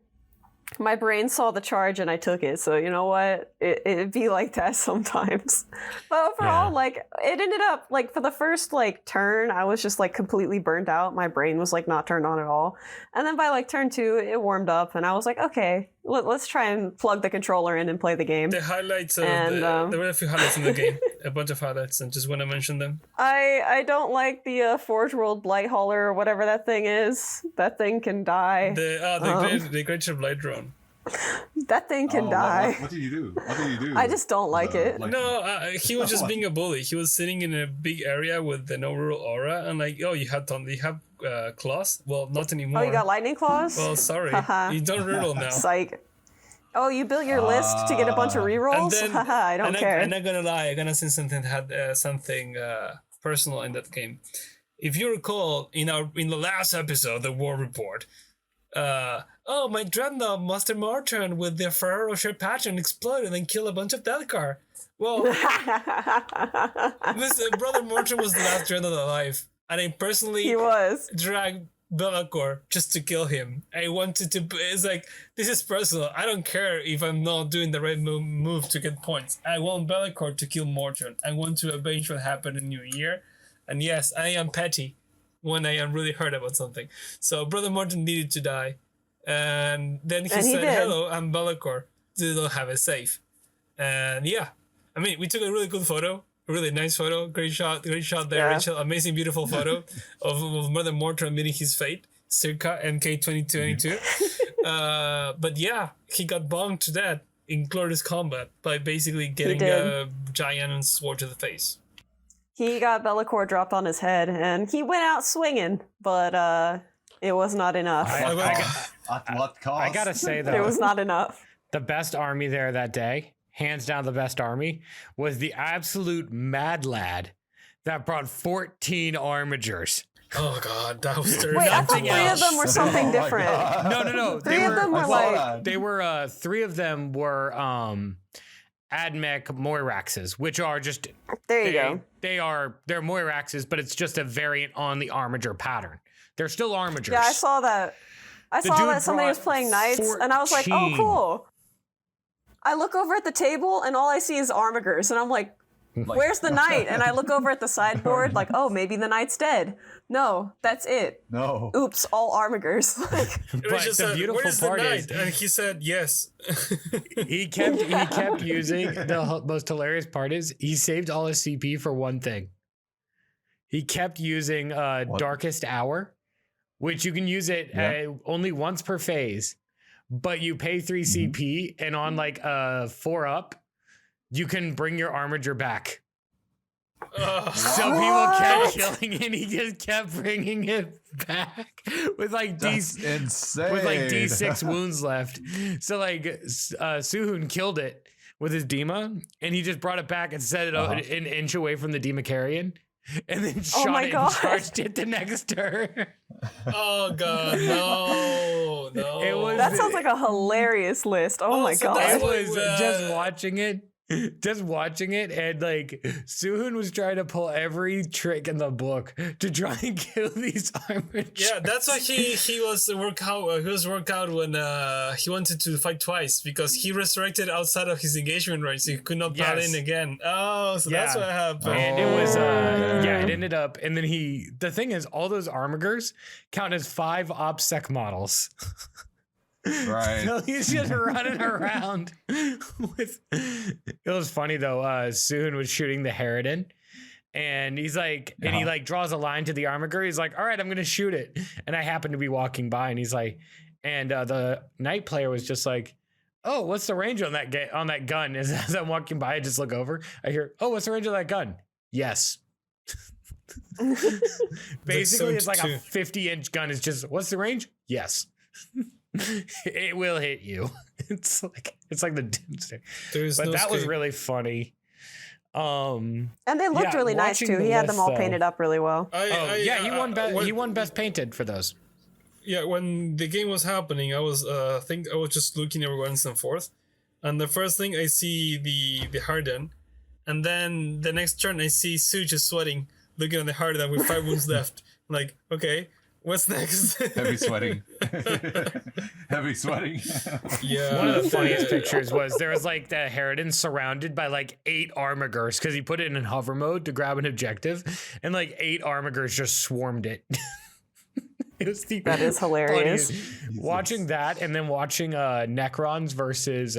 saw the charge and I took it. So you know what? It'd be like that sometimes. But overall, like it ended up like for the first like turn, I was just like completely burnt out. My brain was like not turned on at all. And then by like turn 2, it warmed up and I was like, okay, let's try and plug the controller in and play the game. The highlights of there were a few highlights in the game, a bunch of highlights, and just want to mention them. I don't like the Forge World Blight Hauler or whatever that thing is. That thing can die. The Great Blight Drone. That thing can die. What did you do? I just don't like it. No, he was just being a bully. He was sitting in a big area with an overall aura, and like, oh, you have claws? Well, not anymore. Oh, you got lightning claws? Well, sorry, you don't reroll now. Psych. Oh, you built your list to get a bunch of rerolls? Haha, I don't care. I'm not gonna lie. I'm gonna say something personal in that game. If you recall, in the last episode, the War Report, Oh, my dreadnought Master Morton with the Ferrero Rocher pattern exploded and killed a bunch of Delcar. Well, this Brother Morton was the last dreadnought alive, and I personally He was. dragged Be'lakor just to kill him. I wanted to. It's like, this is personal. I don't care if I'm not doing the right move to get points. I want Be'lakor to kill Morton. I want to avenge what happened in New Year. And yes, I am petty when I am really hurt about something. So Brother Morton needed to die. And then he said, hello, I'm Be'lakor. They don't have it safe. And yeah, I mean, we took a really good photo. A really nice photo. Great shot there, Rachel. Amazing, beautiful photo of Brother Morton meeting his fate. Circa MK 2022. But yeah, he got bombed to death in glorious combat by basically getting a giant sword to the face. He got Be'lakor dropped on his head, and he went out swinging, but it was not enough. At what cost? I gotta say though, it was not enough. The best army there that day, hands down the best army, was the absolute mad lad that brought 14 armigers. Oh god, that was terrible. Wait, I thought 3 of them were something different. No. 3 of them were like... They were, 3 of them were Admech Moiraxes, which are just... There you go. They're Moiraxes, but it's just a variant on the armiger pattern. They're still armigers. Yeah, I saw that. I saw that somebody was playing knights, and I was like, oh, cool. I look over at the table, and all I see is armigers, and I'm like, where's the knight? And I look over at the sideboard, like, oh, maybe the knight's dead. No, that's it. No. Oops, all armigers. But the beautiful part is, and he said yes. he kept using, the most hilarious part is, he saved all his CP for one thing. He kept using Darkest Hour, which you can use it only once per phase, but you pay 3 CP, and on like 4 up, you can bring your armiger back. So people kept killing it, and he just kept bringing it back with like insane. With like D6 wounds left. So like Suhun killed it with his Dema, and he just brought it back and set it an inch away from the Dema Carrion, and then shot it and charged it the next turn. Oh god, no. That sounds like a hilarious list. Oh my god. I was just watching it, and like Suhun was trying to pull every trick in the book to try and kill these armigers. Yeah, that's why he was worked out when he wanted to fight twice, because he resurrected outside of his engagement range, so he could not pal in again. Oh, so that's what happened. And it was it ended up, and then the thing is, all those armigers count as 5 OPSEC models. Right. So he's just running around with. It was funny though. Suhun was shooting the Harridan, and he's like, and he like draws a line to the armiger. He's like, "All right, I'm gonna shoot it." And I happened to be walking by, and he's like, and the knight player was just like, "Oh, what's the range on that gun?" As I'm walking by, I just look over. I hear, "Oh, what's the range of that gun?" Yes. Basically, it's like a 50-inch gun. It's just, what's the range? Yes. It will hit you. It's like the doomsday. But that was really funny. And they looked really nice too. He had them all painted up really well. He won best painted for those. Yeah, when the game was happening, I was just looking everywhere and so forth, and the first thing I see the Harden, and then the next turn I see Sue just sweating, looking at the Harden with 5 wounds left. I'm like, okay. What's next? Heavy sweating. Heavy sweating. Yeah. One of the funniest pictures was there was like the Harridan surrounded by like 8 armigers, because he put it in hover mode to grab an objective, and like 8 armigers just swarmed it. That is hilarious. Watching that, and then watching Necrons versus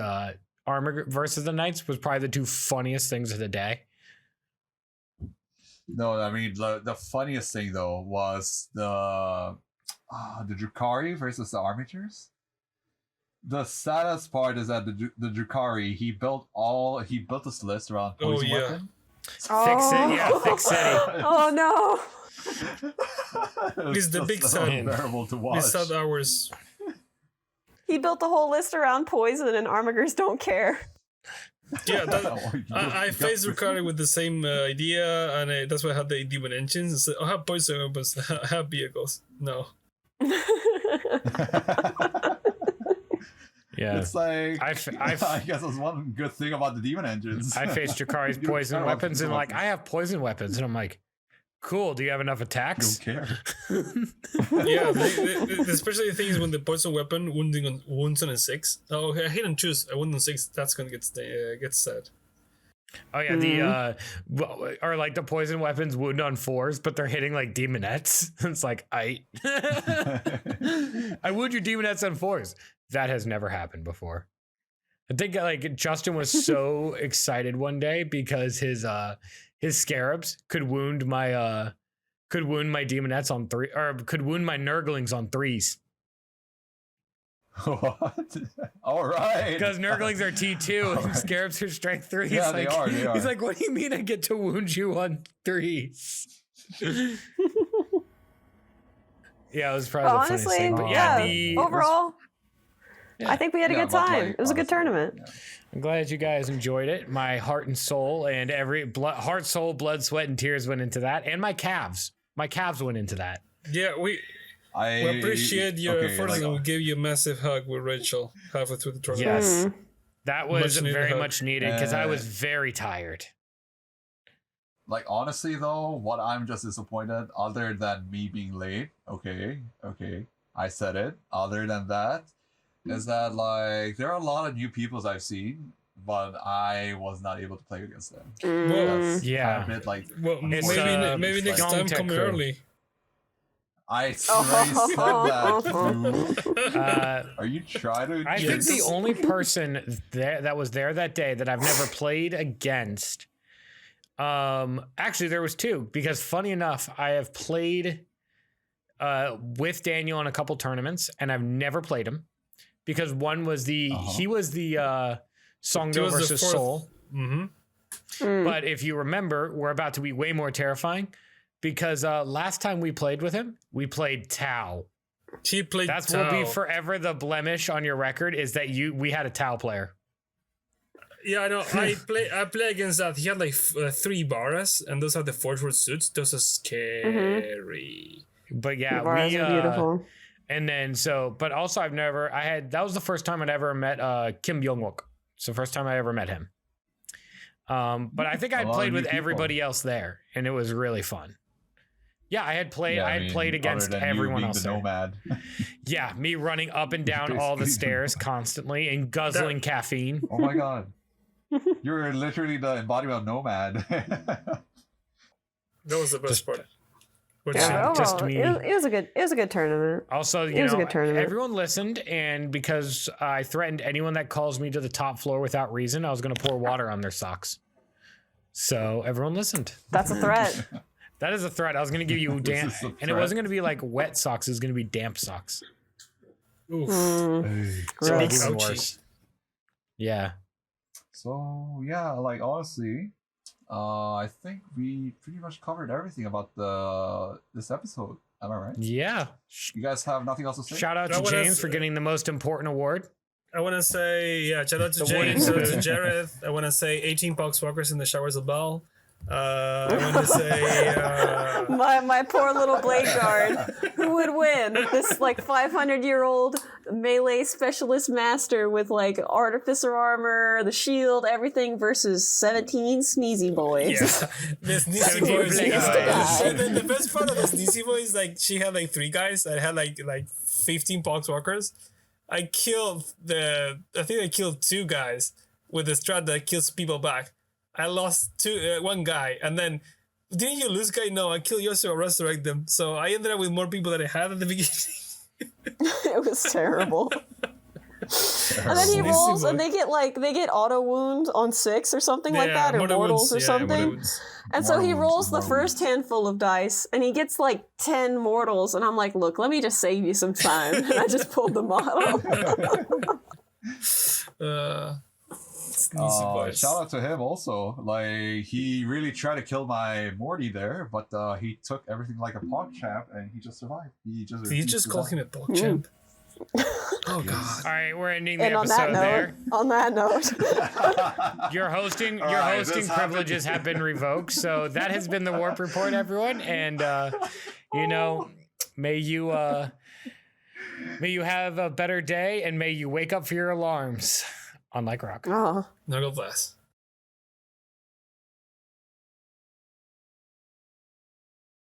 armiger versus the Knights was probably the 2 funniest things of the day. No, I mean the funniest thing though was the Drukhari versus the armatures. The saddest part is that the Drukhari, he built this list around poison weapon. Fix City. Oh no! He's the big son. Unbearable to watch. He's sad hours. He built the whole list around poison, and armigers don't care. Yeah, I faced Ricardo with the same idea, and that's why I had the demon engines. I have poison weapons, I have vehicles. No. Yeah, it's like I guess that's one good thing about the demon engines. I faced Jakari's poison weapons and like I have poison weapons, and I'm like, cool. Do you have enough attacks? Don't care. Yeah, especially the thing is when the poison weapon wounds on a 6. Oh, I hit and choose a wound on 6. That's gonna get sad. Oh yeah, or like the poison weapons wound on 4s, but they're hitting like demonettes. It's like I wound your demonettes on 4s. That has never happened before. I think like Justin was so excited one day because his scarabs could wound my demonettes on 3, or could wound my nurglings on 3s. What? All right. Because nurglings are T2 and scarabs are strength 3. Yeah, like, they are. He's like, what do you mean I get to wound you on 3s? Yeah, it was probably the honestly, funniest thing. But yeah, overall, I think we had a good time. Like, it was a good tournament. Yeah. I'm glad you guys enjoyed it. My heart and soul and heart, soul, blood, sweat, and tears went into that. And my calves. My calves went into that. Yeah, we appreciate your efforts, and we give you a massive hug with Rachel halfway through the tournament. Yes. That was very hug. much needed because I was very tired. Like, honestly, though, what I'm just disappointed, other than me being late, okay, I said it, other than that, is that, like, there are a lot of new peoples I've seen, but I was not able to play against them. That's kind of a bit, like, maybe next time come early. I already said that. Are you trying to? I think the only person that was there that day that I've never played against. Actually, there was 2 because funny enough, I have played with Daniel in a couple tournaments, and I've never played him because one was he was the Songdo versus Soul. Mm-hmm. But if you remember, we're about to be way more terrifying. Because last time we played with him, we played Tau. He played That's Tau. will be forever the blemish on your record is that we had a Tau player. Yeah, I know. I play against that. He had like 3 Baras, and those are the forward suits. Those are scary. But yeah, Baras are beautiful. And then but also that was the first time I'd ever met Kim Byung-wook. It's the first time I ever met him. But I think I played with everybody else there, and it was really fun. Yeah, I had played against everyone else. The nomad. Yeah, me running up and down all the stairs constantly and guzzling caffeine. Oh my god. You're literally the embodiment of nomad. That was the best part. Just me. It was a good tournament. Also, it was a good tournament. Everyone listened, and because I threatened anyone that calls me to the top floor without reason, I was going to pour water on their socks. So everyone listened. That's a threat. That is a threat. I was going to give you damp, and it wasn't going to be like wet socks. It was going to be damp socks. Oof. So it's even worse. Yeah. So yeah, like honestly, I think we pretty much covered everything about this episode. Am I right? Yeah. You guys have nothing else to say? Shout out to James for getting the most important award. I want to say, shout out to James, shout out to Jared. I want to say 18 Poxwalkers in the showers of Bell. I want to say my poor little blade guard. Who would win? This like 500-year-old melee specialist master with like artificer armor, the shield, everything versus 17 sneezy boys. Yeah, the sneezy boys. The best part of the sneezy boys, like she had like 3 guys that had like 15 Poxwalkers. I think I killed 2 guys with the strat that kills people back. I lost 1 guy, and then didn't you lose guy? No, I killed yours to resurrect them. So I ended up with more people than I had at the beginning. It was terrible. And then he rolls, and they get auto wound on 6 or something like that, or mortals or something. And so he rolls the first handful of dice, and he gets like 10 mortals, and I'm like, look, let me just save you some time. And I just pulled the model. Shout out to him also. Like, he really tried to kill my Morty there, but he took everything like a PogChamp, and he just survived. Did you just call him a PogChamp? Oh god! All right, we're ending the episode there. On that note, your hosting privileges have been revoked. So that has been the Warp Report, everyone. And may you May you have a better day, and may you wake up for your alarms. On Like Rock. Oh. Knuckle blast.